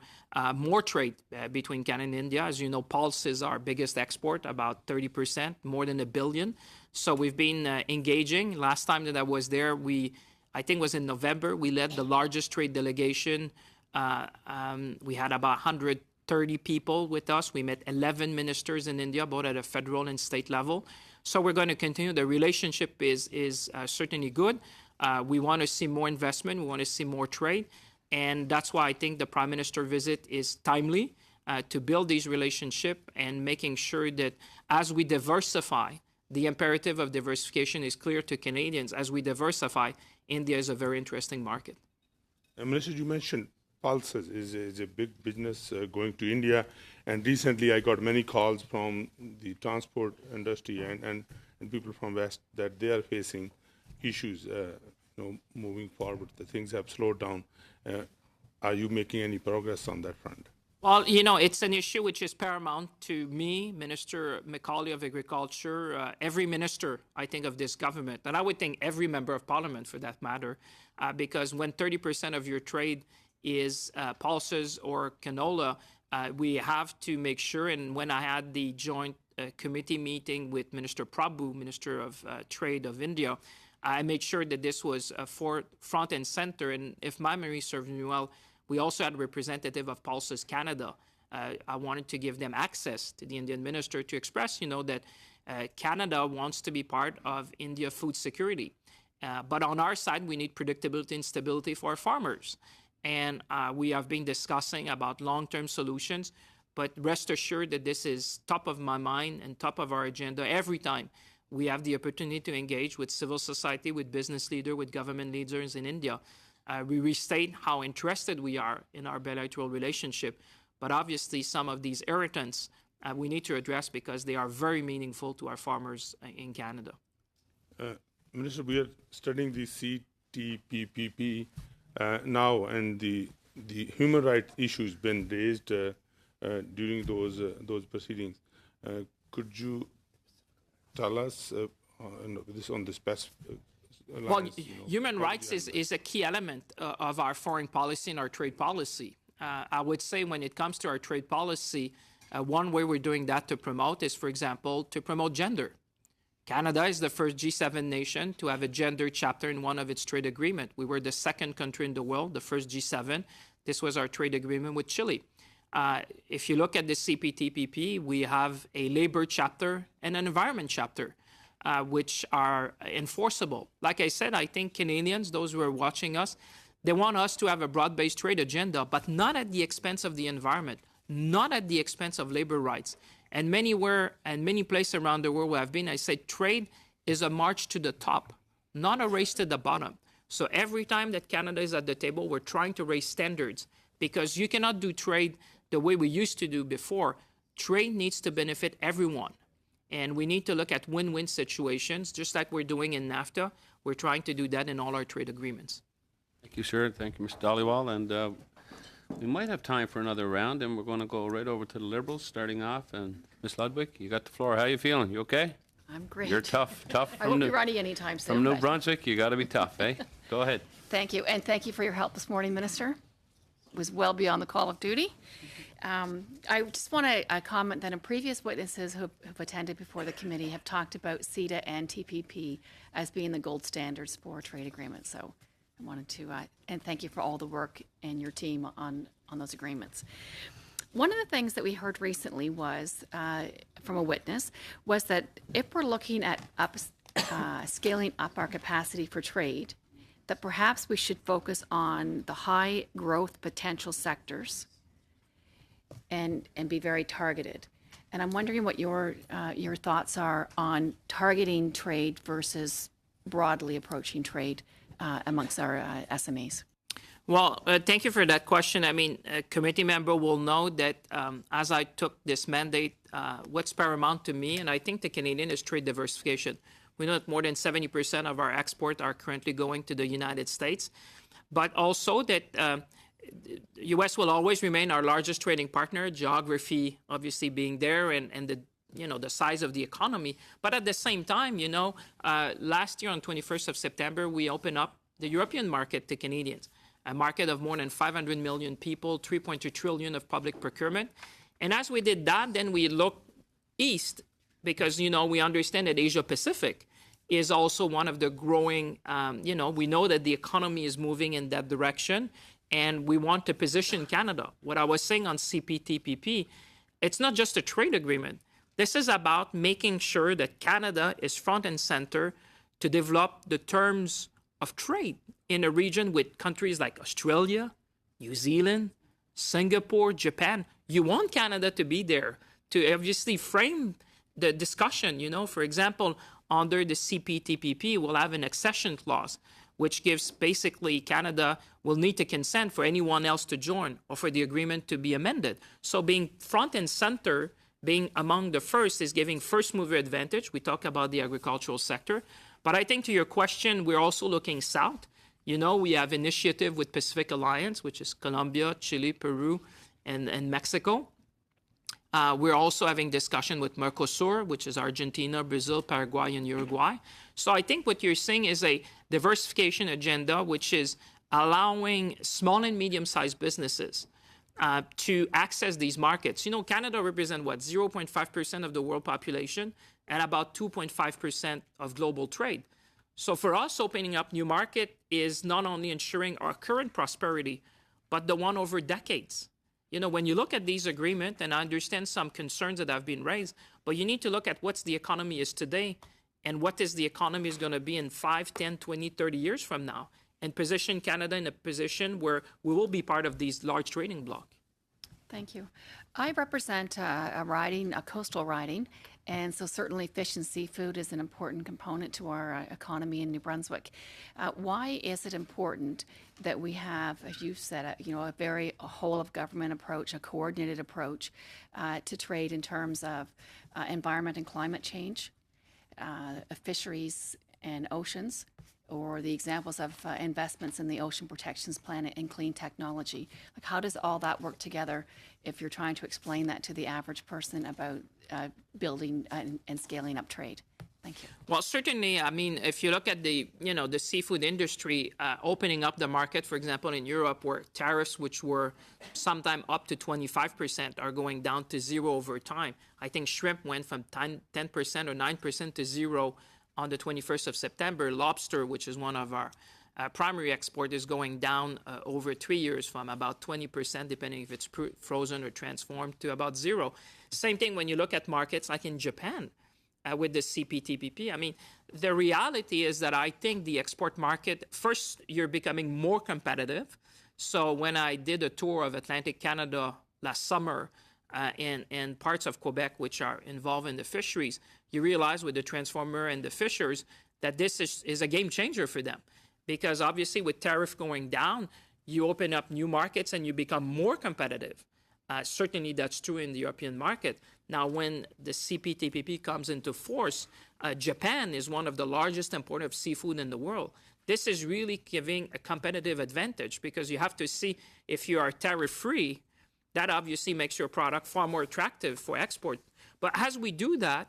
more trade between Canada and India. As you know, pulse is our biggest export, about 30%, more than $1 billion. So we've been engaging. Last time that I was there, I think it was in November, we led the largest trade delegation. We had about 130 people with us. We met 11 ministers in India, both at a federal and state level. So we're going to continue. The relationship is certainly good. We want to see more investment. We want to see more trade. And that's why I think the Prime Minister visit is timely. to build these relationships and making sure that as we diversify, the imperative of diversification is clear to Canadians. As we diversify, India is a very interesting market. Minister, you mentioned pulses is a big business going to India, and recently I got many calls from the transport industry and people from West that they are facing issues, moving forward. The things have slowed down. Are you making any progress on that front? Well, it's an issue which is paramount to me, Minister Macaulay of Agriculture, every minister, I think, of this government, and I would think every member of parliament for that matter, because when 30% of your trade is pulses or canola, we have to make sure, and when I had the joint committee meeting with Minister Prabhu, Minister of Trade of India, I made sure that this was front and center, and if my memory serves me well, we also had a representative of Pulses Canada. I wanted to give them access to the Indian minister to express, that Canada wants to be part of India food security. But on our side, we need predictability and stability for our farmers. And we have been discussing about long-term solutions, but rest assured that this is top of my mind and top of our agenda every time we have the opportunity to engage with civil society, with business leaders, with government leaders in India. We restate how interested we are in our bilateral relationship, but obviously some of these irritants we need to address because they are very meaningful to our farmers in Canada. Minister, we are studying the CTPPP now, and the human rights issues been raised during those proceedings. Could you tell us on the specific? Well, human rights is a key element of our foreign policy and our trade policy. I would say when it comes to our trade policy, one way we're doing that to promote is, for example, to promote gender. Canada is the first G7 nation to have a gender chapter in one of its trade agreements. We were the second country in the world, the first G7. This was our trade agreement with Chile. If you look at the CPTPP, we have a labor chapter and an environment chapter, which are enforceable. Like I said, I think Canadians, those who are watching us, they want us to have a broad-based trade agenda, but not at the expense of the environment, not at the expense of labor rights. And many places around the world where I've been, I say trade is a march to the top, not a race to the bottom. So every time that Canada is at the table, we're trying to raise standards because you cannot do trade the way we used to do before. Trade needs to benefit everyone. And we need to look at win-win situations, just like we're doing in NAFTA. We're trying to do that in all our trade agreements. Thank you, sir. Thank you, Mr. Dhaliwal. And we might have time for another round, and we're going to go right over to the Liberals, starting off. And Ms. Ludwig, you got the floor. How you feeling? You okay? I'm great. You're tough. I won't be running anytime soon. From New Brunswick, you got to be tough, eh? Go ahead. Thank you, and thank you for your help this morning, Minister. It was well beyond the call of duty. I just want to comment that previous witnesses who have attended before the committee have talked about CITA and TPP as being the gold standards for trade agreements. So I wanted to, and thank you for all the work and your team on those agreements. One of the things that we heard recently was, from a witness, was that if we're looking at scaling up our capacity for trade, that perhaps we should focus on the high growth potential sectors and be very targeted. And I'm wondering what your thoughts are on targeting trade versus broadly approaching trade amongst our SMEs. Well, thank you for that question. I mean, a committee member will know that as I took this mandate, what's paramount to me, and I think the Canadian, is trade diversification. We know that more than 70% of our exports are currently going to the United States, but also that the U.S. will always remain our largest trading partner, geography obviously being there and the size of the economy. But at the same time, last year on 21st of September, we opened up the European market to Canadians, a market of more than 500 million people, 3.2 trillion of public procurement. And as we did that, then we looked east because, we understand that Asia Pacific is also one of the growing, we know that the economy is moving in that direction, and we want to position Canada. What I was saying on CPTPP, it's not just a trade agreement. This is about making sure that Canada is front and center to develop the terms of trade in a region with countries like Australia, New Zealand, Singapore, Japan. You want Canada to be there to obviously frame the discussion. For example, under the CPTPP, we'll have an accession clause, which gives basically Canada will need to consent for anyone else to join or for the agreement to be amended. So being front and center, being among the first is giving first mover advantage. We talk about the agricultural sector. But I think to your question, we're also looking south. We have initiative with Pacific Alliance, which is Colombia, Chile, Peru, and Mexico. We're also having discussion with Mercosur, which is Argentina, Brazil, Paraguay, and Uruguay. So I think what you're seeing is a diversification agenda, which is allowing small and medium-sized businesses to access these markets. Canada represents, 0.5% of the world population and about 2.5% of global trade. So for us, opening up new market is not only ensuring our current prosperity, but the one over decades. When you look at these agreements, and I understand some concerns that have been raised, but you need to look at what the economy is today and what is the economy is going to be in 5, 10, 20, 30 years from now, and position Canada in a position where we will be part of these large trading bloc. Thank you. I represent a coastal riding, and so certainly fish and seafood is an important component to our economy in New Brunswick. Why is it important that we have, as you said, a whole of government approach, a coordinated approach to trade in terms of environment and climate change, fisheries and oceans, or the examples of investments in the Ocean Protections Plan and clean technology? Like, how does all that work together if you're trying to explain that to the average person about building and scaling up trade? Thank you. Well, certainly, if you look at the seafood industry, opening up the market, for example, in Europe, where tariffs, which were sometime up to 25%, are going down to zero over time. I think shrimp went from 10% or 9% to zero on the 21st of September. Lobster, which is one of our primary export, is going down over 3 years from about 20%, depending if it's frozen or transformed, to about zero. Same thing when you look at markets like in Japan with the CPTPP. The reality is that I think the export market, first, you're becoming more competitive. So when I did a tour of Atlantic Canada last summer, in parts of Quebec which are involved in the fisheries, you realize with the transformer and the fishers that this is a game changer for them. Because obviously with tariff going down, you open up new markets and you become more competitive. Certainly that's true in the European market. Now when the CPTPP comes into force, Japan is one of the largest importers of seafood in the world. This is really giving a competitive advantage because you have to see if you are tariff-free, that obviously makes your product far more attractive for export. But as we do that,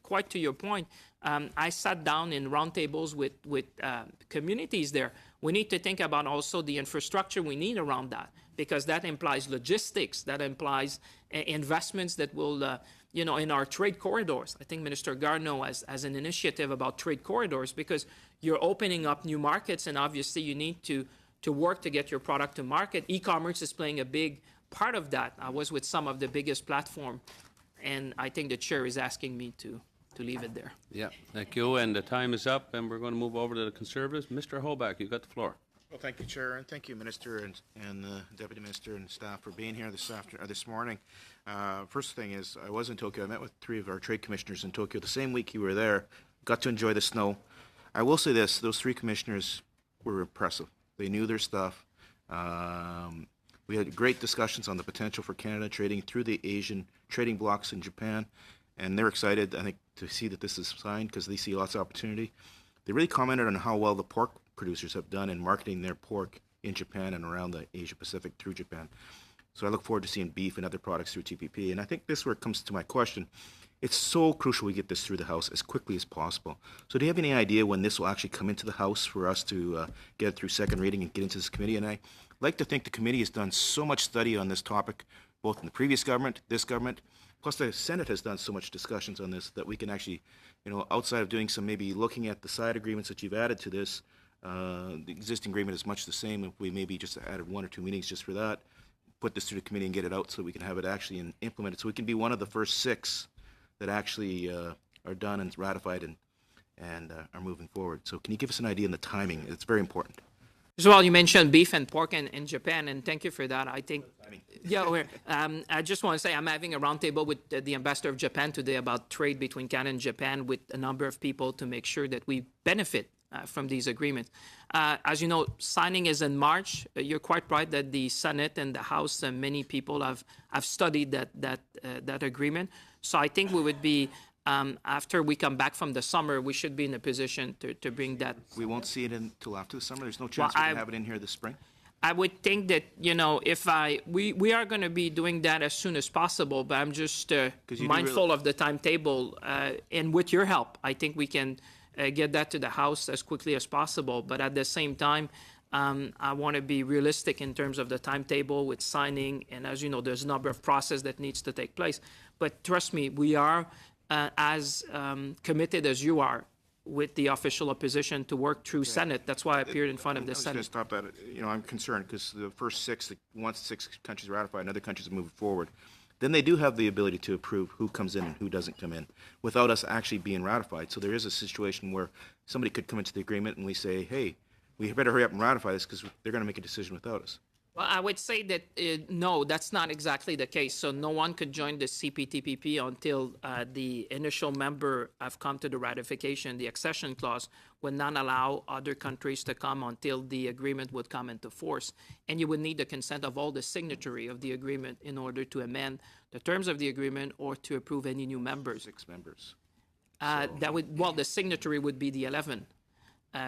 quite to your point, I sat down in roundtables with communities there. We need to think about also the infrastructure we need around that, because that implies logistics, that implies investments that will, in our trade corridors. I think Minister Garneau has an initiative about trade corridors because you're opening up new markets, and obviously you need to work to get your product to market. E-commerce is playing a big part of that. I was with some of the biggest platform, and I think the chair is asking me to leave it there. Yeah, thank you. And the time is up, and we're going to move over to the Conservatives. Mr. Hoback, you've got the floor. Well, thank you, Chair, and thank you, Minister and Deputy Minister and staff for being here this morning. First thing is, I was in Tokyo. I met with 3 of our trade commissioners in Tokyo the same week you were there. Got to enjoy the snow. I will say this: those 3 commissioners were impressive. They knew their stuff. We had great discussions on the potential for Canada trading through the Asian trading blocks in Japan, and they're excited, I think, to see that this is signed because they see lots of opportunity. They really commented on how well the pork producers have done in marketing their pork in Japan and around the Asia Pacific through Japan. So I look forward to seeing beef and other products through TPP. And I think this is where it comes to my question. It's so crucial we get this through the House as quickly as possible. So do you have any idea when this will actually come into the House for us to get it through second reading and get into this committee? And I like to think the committee has done so much study on this topic, both in the previous government, this government, plus the Senate has done so much discussions on this that we can actually, outside of doing some maybe looking at the side agreements that you've added to this, the existing agreement is much the same. If we maybe just added 1 or 2 meetings just for that, put this through the committee and get it out so we can have it actually implemented. So we can be one of the first 6 that actually are done and ratified and are moving forward. So can you give us an idea on the timing? It's very important. As well, you mentioned beef and pork in Japan, and thank you for that. I think, I just want to say I'm having a roundtable with the ambassador of Japan today about trade between Canada and Japan with a number of people to make sure that we benefit from these agreements. As you know, signing is in March. You're quite right that the Senate and the House, many people have studied that agreement. So I think we would be, after we come back from the summer, we should be in a position to bring that. We won't see it until after the summer? There's no chance we can have it in here this spring? I would think that, if we are going to be doing that as soon as possible, but I'm just mindful of the timetable. And with your help, I think we can get that to the House as quickly as possible. But at the same time, I want to be realistic in terms of the timetable with signing. And as you know, there's a number of process that needs to take place. But trust me, we are as committed as you are with the official opposition to work through Senate. That's why I appeared in front of the Senate. I was going to stop that. I'm concerned because the first six, once 6 countries ratify and other countries move forward, then they do have the ability to approve who comes in and who doesn't come in without us actually being ratified. So there is a situation where somebody could come into the agreement and we say, hey, we better hurry up and ratify this because they're going to make a decision without us. Well, I would say that no, that's not exactly the case. So no one could join the CPTPP until the initial member have come to the ratification. The accession clause would not allow other countries to come until the agreement would come into force. And you would need the consent of all the signatory of the agreement in order to amend the terms of the agreement or to approve any new members. 6 members. The signatory would be the 11.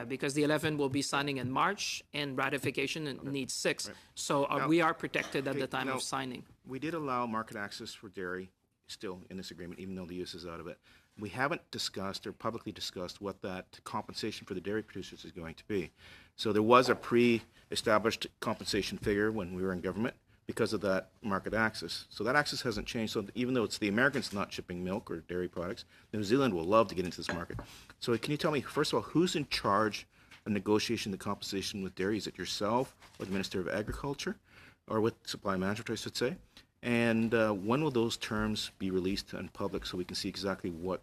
Because the 11 will be signing in March, and ratification needs 6. Right. So we are protected at the time of signing. We did allow market access for dairy still in this agreement, even though the U.S. is out of it. We haven't discussed or publicly discussed what that compensation for the dairy producers is going to be. So there was a pre-established compensation figure when we were in government because of that market access. So that access hasn't changed. So even though it's the Americans not shipping milk or dairy products, New Zealand will love to get into this market. So can you tell me, first of all, who's in charge of negotiating the compensation with dairy? Is it yourself or the Minister of Agriculture or with Supply Management, I should say? And when will those terms be released in public so we can see exactly what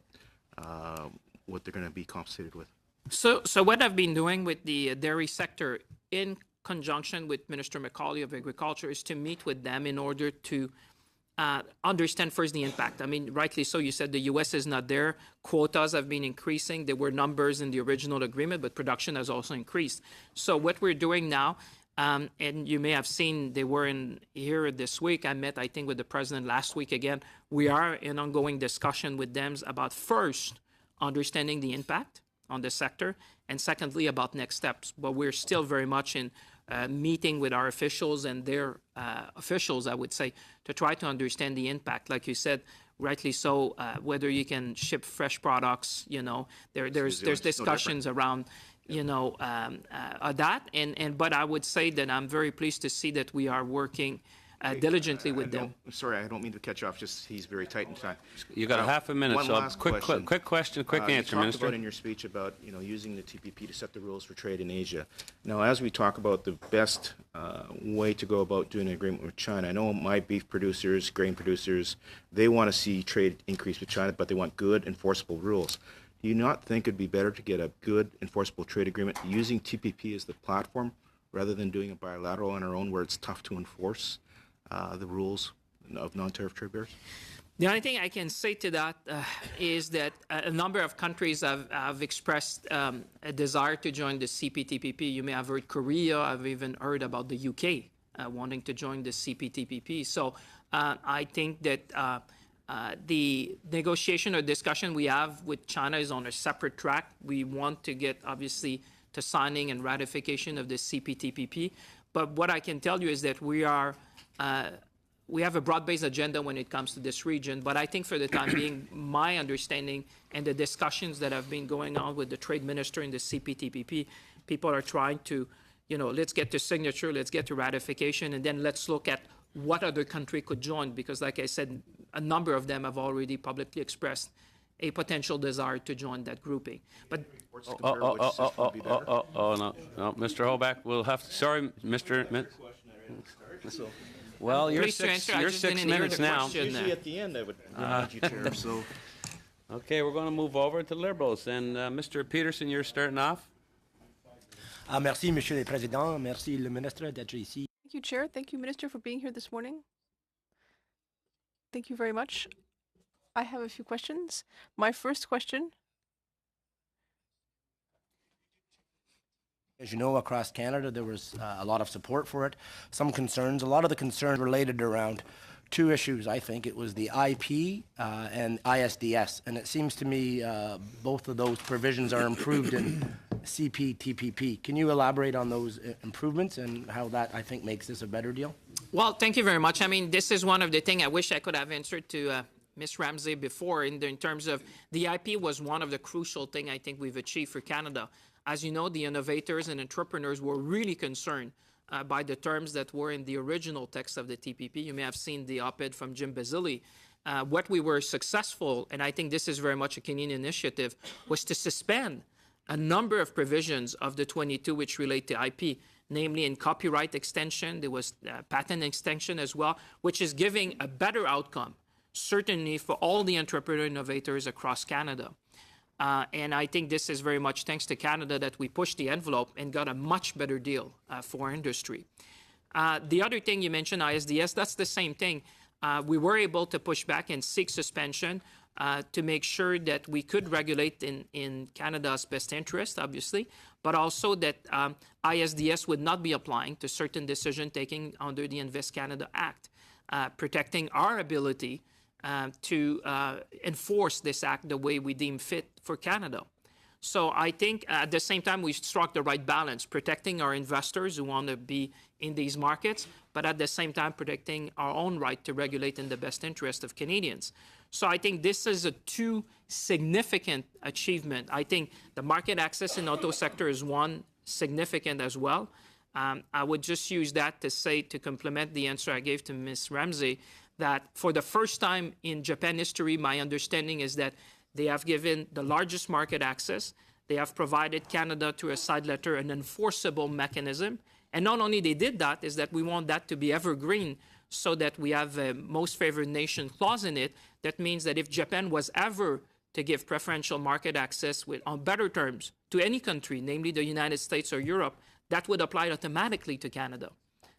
they're going to be compensated with? So what I've been doing with the dairy sector in conjunction with Minister Macaulay of Agriculture is to meet with them in order to understand first the impact. I mean, rightly so, you said the U.S. is not there. Quotas have been increasing. There were numbers in the original agreement, but production has also increased. So what we're doing now, and you may have seen they were in here this week. I met, I think, with the president last week again. We are in ongoing discussion with them about first understanding the impact on the sector, and secondly about next steps. But we're still very much in meeting with our officials and their officials, I would say, to try to understand the impact. Like you said, rightly so, whether you can ship fresh products, there's discussions around, that. But I would say that I'm very pleased to see that we are working diligently with them. Sorry, I don't mean to catch off. Just he's very tight in time. You got a half a minute. One so last quick question, quick answer, you talked Minister. about in your speech about using the TPP to set the rules for trade in Asia. Now, as we talk about the best way to go about doing an agreement with China, I know my beef producers, grain producers, they want to see trade increase with China, but they want good enforceable rules. Do you not think it'd be better to get a good enforceable trade agreement using TPP as the platform rather than doing a bilateral on our own where it's tough to enforce the rules of non-tariff trade barriers? The only thing I can say to that is that a number of countries have expressed a desire to join the CPTPP. You may have heard Korea. I've even heard about the UK wanting to join the CPTPP. So I think that the negotiation or discussion we have with China is on a separate track. We want to get, obviously, to signing and ratification of the CPTPP. But what I can tell you is that we have a broad-based agenda when it comes to this region. But I think for the time being, my understanding and the discussions that have been going on with the trade minister in the CPTPP, people are trying to, let's get to signature, let's get to ratification, and then let's look at what other country could join. Because like I said, a number of them have already publicly expressed a potential desire to join that grouping. But no, Mr. Hoback, we'll have to, sorry, Mr. Well, you're Please to six, answer, I you're just 6 didn't hear minutes the now. question. Usually at the end I would remind you, Chair. So Okay, we're going to move over to Liberals. And Mr. Peterson, you're starting off. Merci, Monsieur le Président. Merci, le ministre, d'être ici. Thank you, Chair. Thank you, Minister, for being here this morning. Thank you very much. I have a few questions. My first question. As you know, across Canada, there was a lot of support for it. Some concerns, a lot of the concerns related around two issues, I think. It was the IP and ISDS. And it seems to me both of those provisions are improved in CPTPP. Can you elaborate on those improvements and how that, I think, makes this a better deal? Well, thank you very much. I mean, this is one of the things I wish I could have answered to Ms. Ramsey before in terms of the IP was one of the crucial things I think we've achieved for Canada. As you know, the innovators and entrepreneurs were really concerned by the terms that were in the original text of the TPP. You may have seen the op-ed from Jim Basile. What we were successful, and I think this is very much a Canadian initiative, was to suspend a number of provisions of the 22 which relate to IP, namely in copyright extension. There was patent extension as well, which is giving a better outcome, certainly for all the entrepreneur innovators across Canada. And I think this is very much thanks to Canada that we pushed the envelope and got a much better deal for our industry. The other thing you mentioned, ISDS, that's the same thing. We were able to push back and seek suspension to make sure that we could regulate in Canada's best interest, obviously, but also that ISDS would not be applying to certain decision-taking under the Invest Canada Act, protecting our ability to enforce this act the way we deem fit for Canada. So I think at the same time we struck the right balance, protecting our investors who want to be in these markets, but at the same time protecting our own right to regulate in the best interest of Canadians. So I think this is a two significant achievement. I think the market access in auto sector is one significant as well. I would just use that to say, to complement the answer I gave to Ms. Ramsey, that for the first time in Japan history, my understanding is that they have given the largest market access. They have provided Canada, through a side letter, an enforceable mechanism. And not only they did that, is that we want that to be evergreen so that we have a most favored nation clause in it. That means that if Japan was ever to give preferential market access on better terms to any country, namely the United States or Europe, that would apply automatically to Canada.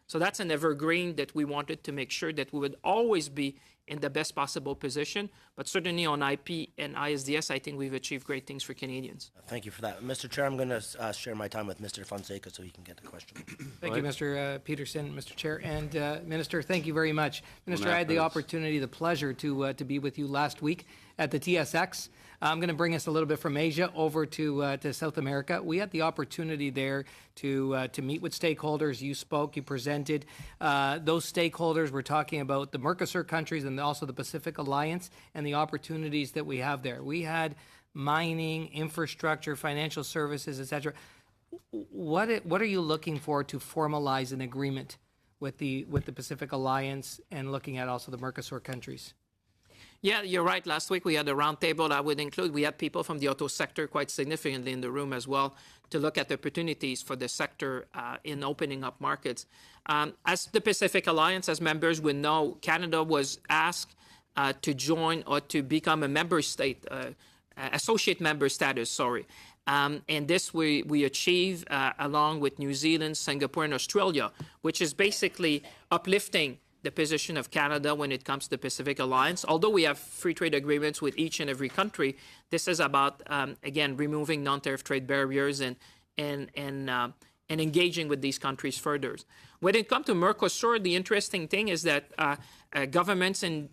So that's an evergreen that we wanted to make sure that we would always be in the best possible position. But certainly on IP and ISDS, I think we've achieved great things for Canadians. Thank you for that. Mr. Chair, I'm going to share my time with Mr. Fonseca so he can get the question. Thank you, Mr. Peterson, Mr. Chair. And Minister, thank you very much. Minister, I had the opportunity, the pleasure to be with you last week at the TSX. I'm going to bring us a little bit from Asia over to South America. We had the opportunity there to meet with stakeholders. You spoke, you presented. Those stakeholders were talking about the Mercosur countries and also the Pacific Alliance and the opportunities that we have there. We had mining, infrastructure, financial services, etc. What are you looking for to formalize an agreement with the Pacific Alliance and looking at also the Mercosur countries? Yeah, you're right. Last week we had a roundtable. I would include, we had people from the auto sector quite significantly in the room as well to look at the opportunities for the sector in opening up markets. As the Pacific Alliance, as members would know, Canada was asked to join or to become a member state, associate member status, sorry. And this we achieve along with New Zealand, Singapore, and Australia, which is basically uplifting the position of Canada when it comes to the Pacific Alliance. Although we have free trade agreements with each and every country, this is about, again, removing non-tariff trade barriers and engaging with these countries further. When it comes to Mercosur, the interesting thing is that governments in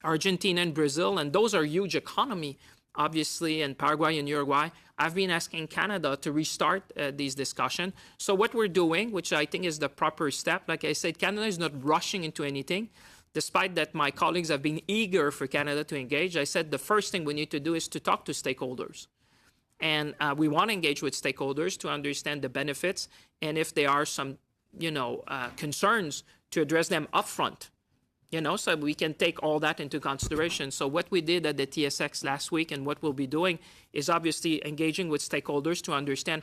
Argentina and Brazil, and those are huge economy, obviously, and Paraguay and Uruguay, I've been asking Canada to restart these discussions. So what we're doing, which I think is the proper step, like I said, Canada is not rushing into anything. Despite that my colleagues have been eager for Canada to engage, I said the first thing we need to do is to talk to stakeholders. And we want to engage with stakeholders to understand the benefits and if there are some, concerns, to address them upfront. So we can take all that into consideration. So what we did at the TSX last week and what we'll be doing is obviously engaging with stakeholders to understand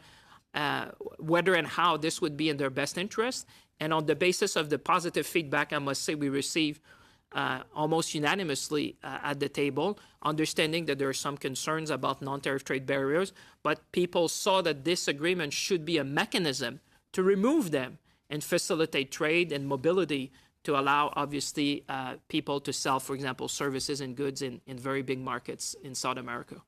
whether and how this would be in their best interest. And on the basis of the positive feedback, I must say, we received almost unanimously at the table, understanding that there are some concerns about non-tariff trade barriers, but people saw that this agreement should be a mechanism to remove them and facilitate trade and mobility to allow, obviously, people to sell, for example, services and goods in very big markets in South America.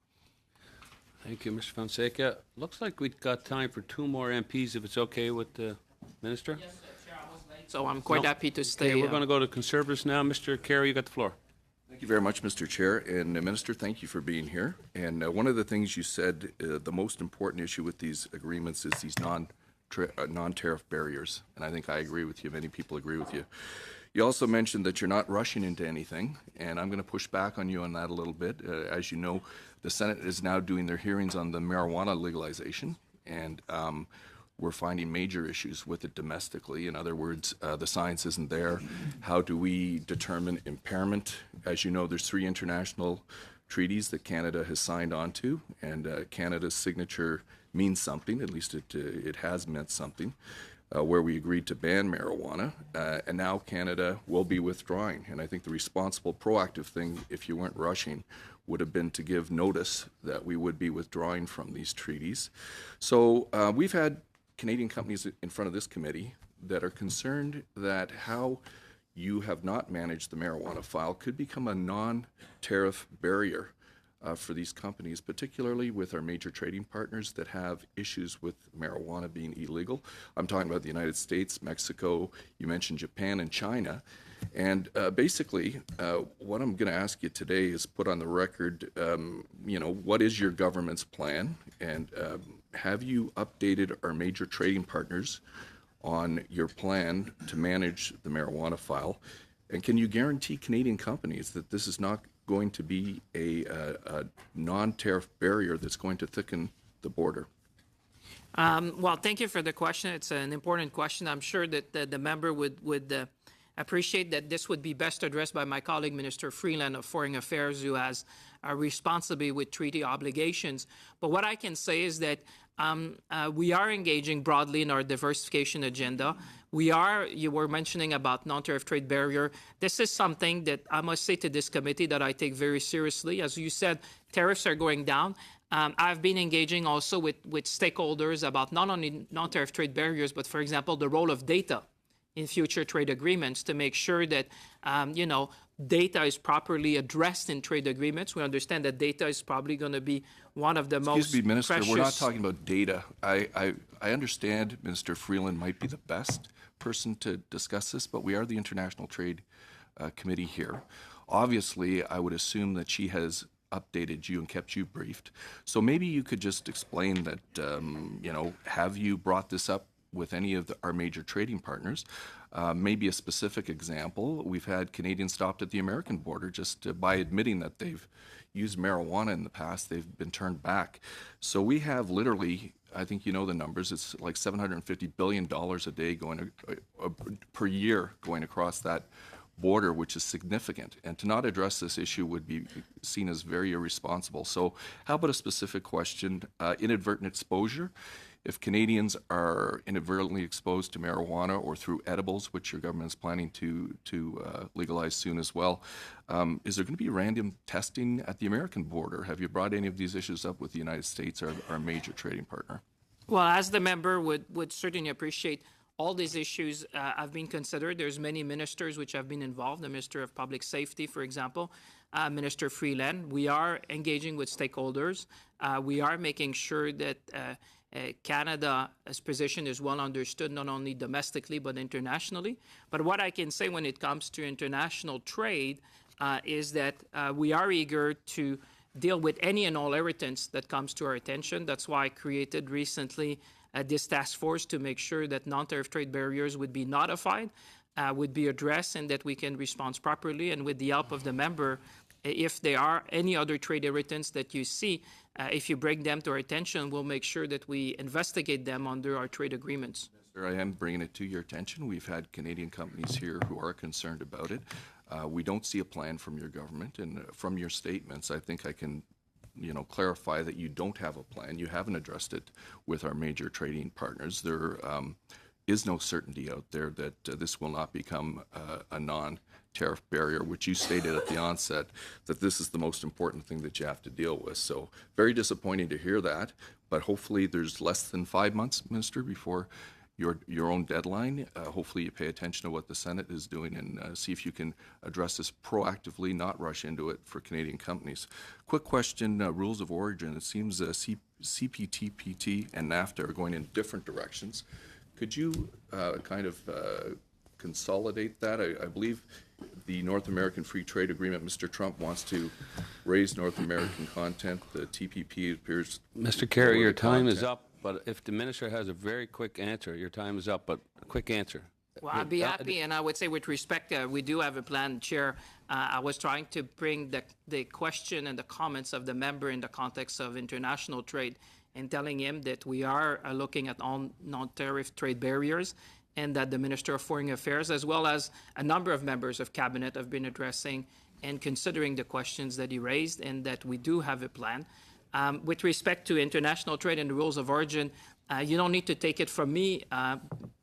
Thank you, Mr. Fonseca. Looks like we've got time for 2 more MPs, if it's okay with the Minister. Yes, Chair, I was late, so I'm quite happy to stay. Okay, we're going to go to Conservatives now. Mr. Kerry, you got the floor. Thank you very much, Mr. Chair. And Minister, thank you for being here. And one of the things you said, the most important issue with these agreements is these non-tariff barriers. And I think I agree with you. Many people agree with you. You also mentioned that you're not rushing into anything, and I'm going to push back on you on that a little bit. As you know, the Senate is now doing their hearings on the marijuana legalization, and we're finding major issues with it domestically. In other words, the science isn't there. How do we determine impairment? As you know, there's 3 international treaties that Canada has signed on to, and Canada's signature means something. At least it has meant something. Where we agreed to ban marijuana, and now Canada will be withdrawing. And I think the responsible, proactive thing, if you weren't rushing, would have been to give notice that we would be withdrawing from these treaties. So we've had Canadian companies in front of this committee that are concerned that how you have not managed the marijuana file could become a non-tariff barrier for these companies, particularly with our major trading partners that have issues with marijuana being illegal. I'm talking about the United States, Mexico, you mentioned Japan and China. And basically, what I'm going to ask you today is put on the record, what is your government's plan? And have you updated our major trading partners on your plan to manage the marijuana file? And can you guarantee Canadian companies that this is not going to be a non-tariff barrier that's going to thicken the border? Well, thank you for the question. It's an important question. I'm sure that the member would appreciate that this would be best addressed by my colleague, Minister Freeland of Foreign Affairs, who has a responsibility with treaty obligations. But what I can say is that we are engaging broadly in our diversification agenda. You were mentioning about non-tariff trade barrier. This is something that I must say to this committee that I take very seriously. As you said, tariffs are going down. I've been engaging also with stakeholders about not only non-tariff trade barriers, but, for example, the role of data in future trade agreements to make sure that, data is properly addressed in trade agreements. We understand that data is probably going to be one of the most Excuse me, Minister, precious. we're not talking about data. I understand Minister Freeland might be the best person to discuss this, but we are the International Trade Committee here. Obviously, I would assume that she has updated you and kept you briefed. So maybe you could just explain that, have you brought this up with any of our major trading partners? Maybe a specific example, we've had Canadians stopped at the American border just by admitting that they've used marijuana in the past, they've been turned back. So we have literally, I think you know the numbers, it's like $750 billion a day going per year going across that border, which is significant. And to not address this issue would be seen as very irresponsible. So how about a specific question, inadvertent exposure? If Canadians are inadvertently exposed to marijuana or through edibles, which your government is planning to legalize soon as well, is there going to be random testing at the American border? Have you brought any of these issues up with the United States, our major trading partner? Well, as the member would certainly appreciate, all these issues have been considered. There's many ministers which have been involved, the Minister of Public Safety, for example, Minister Freeland. We are engaging with stakeholders. We are making sure that Canada's position is well understood, not only domestically but internationally. But what I can say when it comes to international trade is that we are eager to deal with any and all irritants that comes to our attention. That's why I created recently this task force to make sure that non-tariff trade barriers would be notified, would be addressed, and that we can respond properly. And with the help of the member, if there are any other trade irritants that you see, if you bring them to our attention, we'll make sure that we investigate them under our trade agreements. Sir, I am bringing it to your attention. We've had Canadian companies here who are concerned about it. We don't see a plan from your government, and from your statements, I think I can clarify that you don't have a plan. You haven't addressed it with our major trading partners. They're is no certainty out there that this will not become a non-tariff barrier, which you stated at the onset, that this is the most important thing that you have to deal with. So very disappointing to hear that, but hopefully there's less than 5 months, Minister, before your own deadline. Hopefully you pay attention to what the Senate is doing and see if you can address this proactively, not rush into it for Canadian companies. Quick question, rules of origin. It seems CPTPP and NAFTA are going in different directions. Could you consolidate that? I believe the North American Free Trade Agreement, Mr. Trump wants to raise North American content. The TPP appears... Mr. Kerry, your time is up, but if the minister has a very quick answer, your time is up, but a quick answer. Well, I'd be happy, and I would say with respect, we do have a plan, Chair. I was trying to bring the question and the comments of the member in the context of international trade and telling him that we are looking at all non-tariff trade barriers and that the Minister of Foreign Affairs, as well as a number of members of Cabinet, have been addressing and considering the questions that he raised, and that we do have a plan. With respect to international trade and the rules of origin, you don't need to take it from me,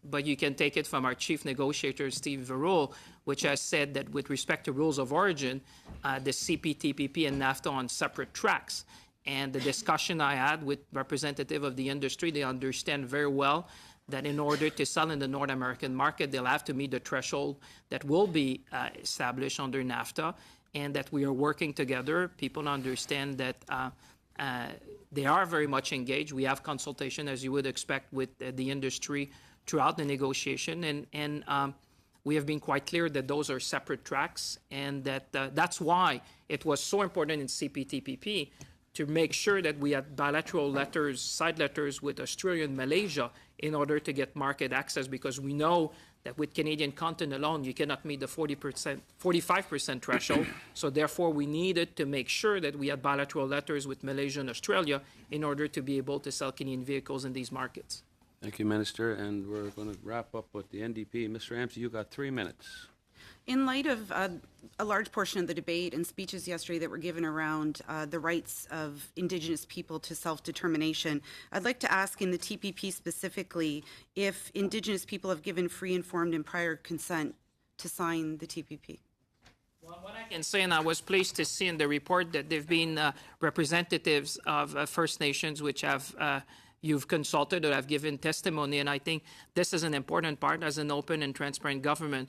but you can take it from our chief negotiator, Steve Verrou, which has said that with respect to rules of origin, the CPTPP and NAFTA on separate tracks. And the discussion I had with representative of the industry, they understand very well that in order to sell in the North American market, they'll have to meet the threshold that will be established under NAFTA, and that we are working together. People understand that they are very much engaged. We have consultation, as you would expect, with the industry throughout the negotiation, and we have been quite clear that those are separate tracks, and that that's why it was so important in CPTPP to make sure that we had bilateral letters, side letters with Australia and Malaysia in order to get market access, because we know that with Canadian content alone, you cannot meet the 45% threshold. So therefore, we needed to make sure that we had bilateral letters with Malaysia and Australia in order to be able to sell Canadian vehicles in these markets. Thank you, Minister. And we're going to wrap up with the NDP. Mr. Ramsey, you got 3 minutes. In light of a large portion of the debate and speeches yesterday that were given around the rights of Indigenous people to self-determination, I'd like to ask in the TPP specifically if Indigenous people have given free, informed, and prior consent to sign the TPP. Well, what I can say, and I was pleased to see in the report that there have been representatives of First Nations which have you've consulted or have given testimony, and I think this is an important part as an open and transparent government.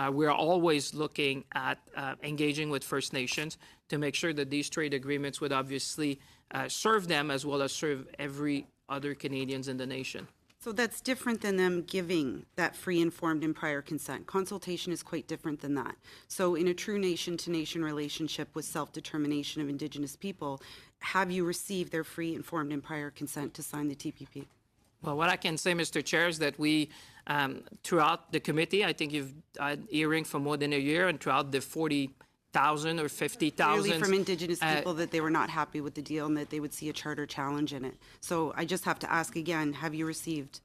We're always looking at engaging with First Nations to make sure that these trade agreements would obviously serve them as well as serve every other Canadians in the nation. So that's different than them giving that free, informed, and prior consent. Consultation is quite different than that. So in a true nation-to-nation relationship with self-determination of Indigenous people, have you received their free, informed, and prior consent to sign the TPP? Well, what I can say, Mr. Chair, is that we, throughout the committee, I think you've had hearing for more than a year, and throughout the 40,000 or 50,000... Clearly from Indigenous people that they were not happy with the deal and that they would see a charter challenge in it. So I just have to ask again, have you received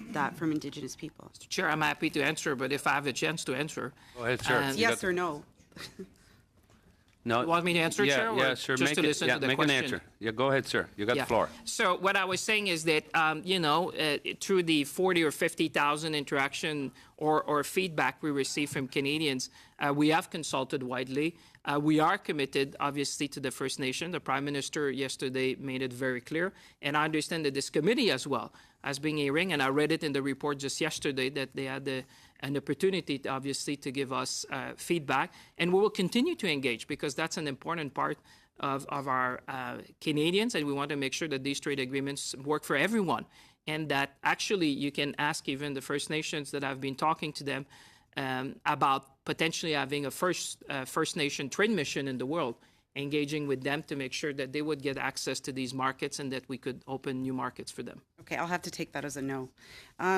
that from Indigenous people? Mr. Chair, I'm happy to answer, but if I have a chance to answer... Go ahead, sir. Yes or no? No. You want me to answer, Chair? Yeah, sir. Just to listen to the make question? an answer. Yeah, go ahead, sir. You got the floor. So what I was saying is that, through the 40 or 50,000 interaction or feedback we receive from Canadians, we have consulted widely. We are committed, obviously, to the First Nation. The Prime Minister yesterday made it very clear. And I understand that this committee as well has been hearing, and I read it in the report just yesterday, that they had an opportunity, obviously, to give us feedback. And we will continue to engage, because that's an important part of our Canadians, and we want to make sure that these trade agreements work for everyone. And that actually you can ask even the First Nations that I've been talking to them about potentially having a First Nation trade mission in the world, engaging with them to make sure that they would get access to these markets and that we could open new markets for them. Okay, I'll have to take that as a no.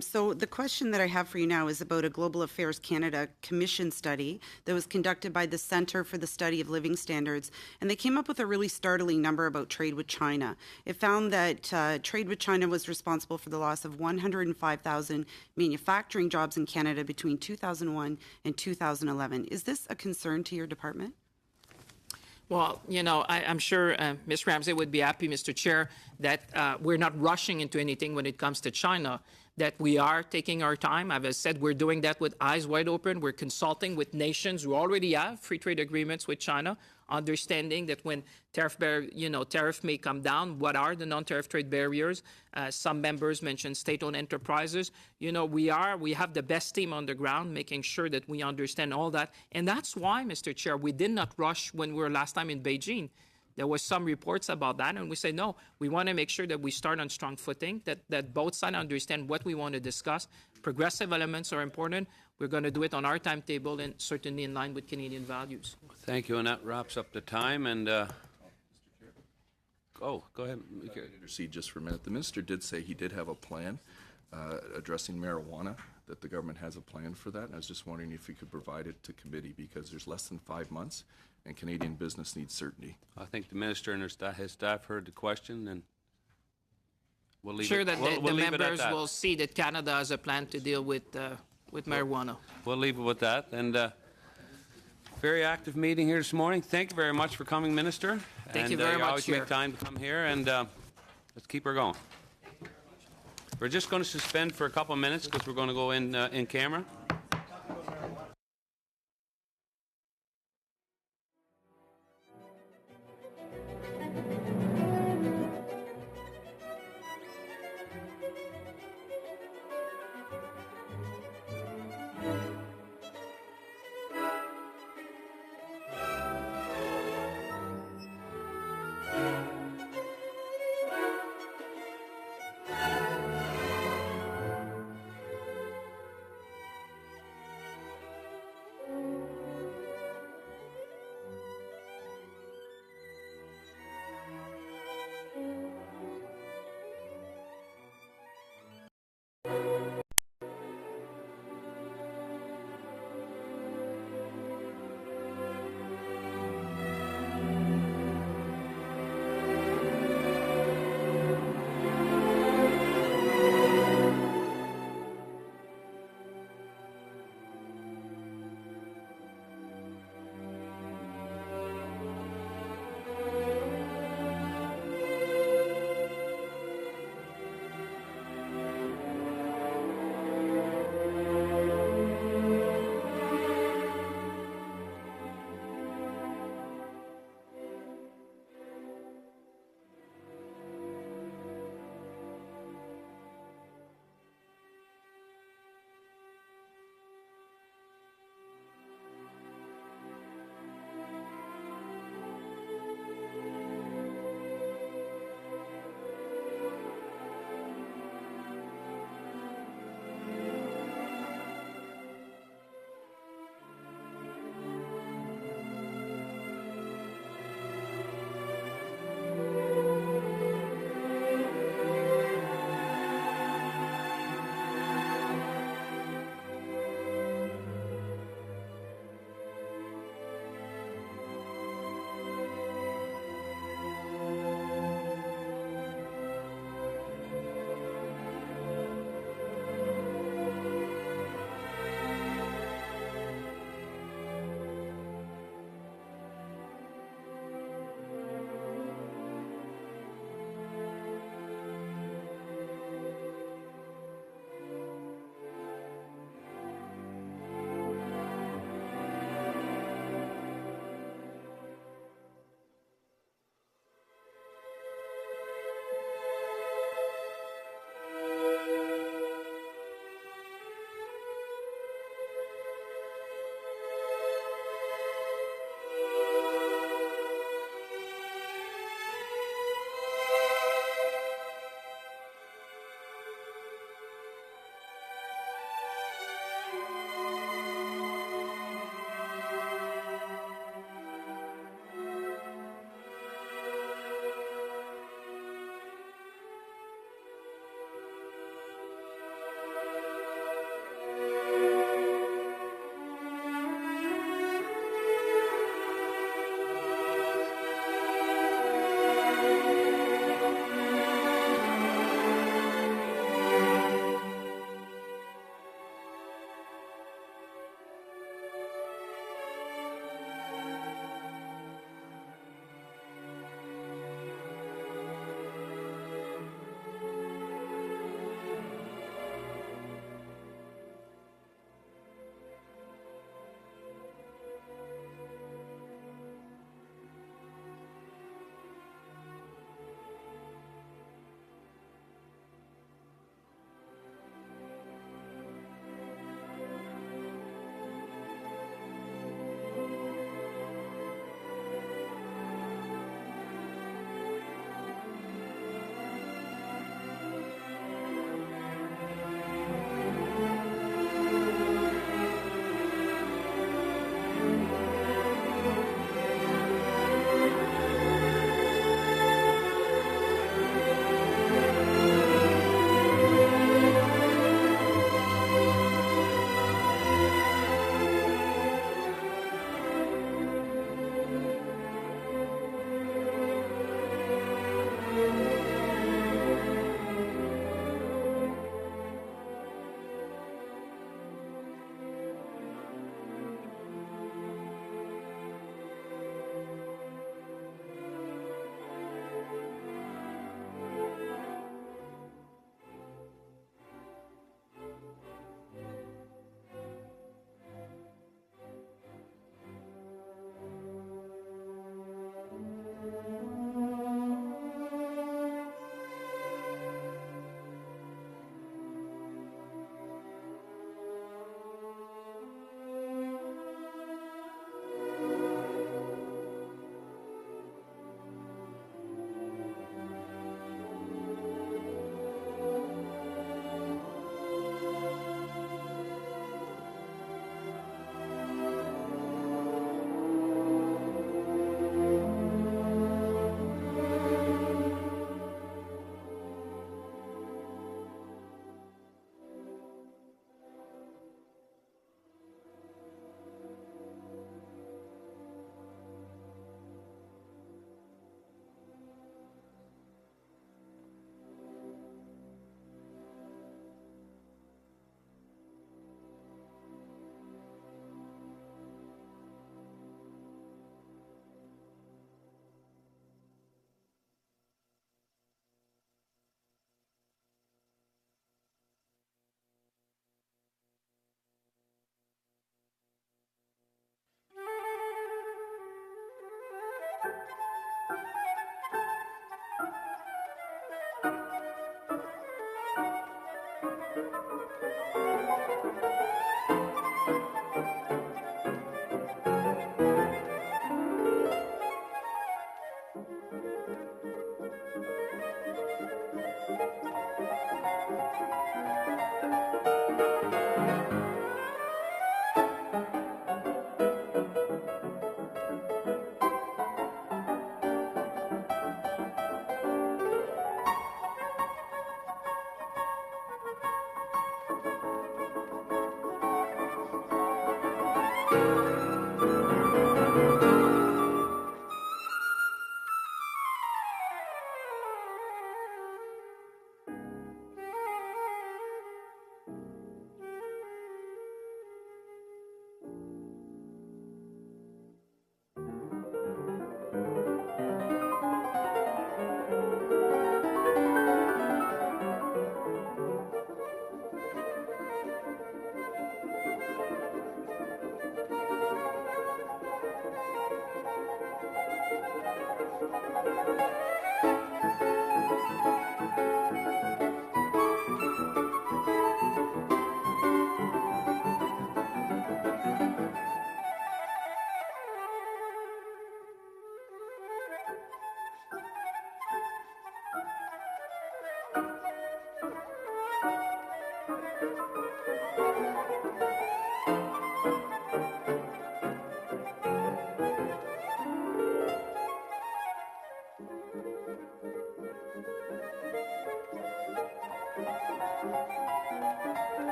So the question that I have for you now is about a Global Affairs Canada Commission study that was conducted by the Centre for the Study of Living Standards, and they came up with a really startling number about trade with China. It found that trade with China was responsible for the loss of 105,000 manufacturing jobs in Canada between 2001 and 2011. Is this a concern to your department? Well, I'm sure Ms. Ramsey would be happy, Mr. Chair, that we're not rushing into anything when it comes to China. that we are taking our time. As I said, we're doing that with eyes wide open. We're consulting with nations who already have free trade agreements with China, understanding that when tariff may come down, what are the non-tariff trade barriers? Some members mentioned state-owned enterprises. We have the best team on the ground, making sure that we understand all that. And that's why, Mr. Chair, we did not rush when we were last time in Beijing. There was some reports about that, and we say, no, we want to make sure that we start on strong footing, that both sides understand what we want to discuss. Progressive elements are important. We're going to do it on our timetable and certainly in line with Canadian values. Thank you, and that wraps up the time. And go ahead. Intercede just for a minute. The minister did say he did have a plan addressing marijuana, that the government has a plan for that. And I was just wondering if he could provide it to committee, because there's less than 5 months and Canadian business needs certainty. I think the minister and his staff heard the question, and we'll leave Sure it. that We'll the leave it at members that. will see that Canada has a plan to deal with marijuana. We'll leave it with that. And very active meeting here this morning. Thank you very much for coming, Minister. Thank you very you much, always Chair. make time to come here, and let's keep her going. We're just going to suspend for a couple of minutes because we're going to go in camera.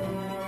you.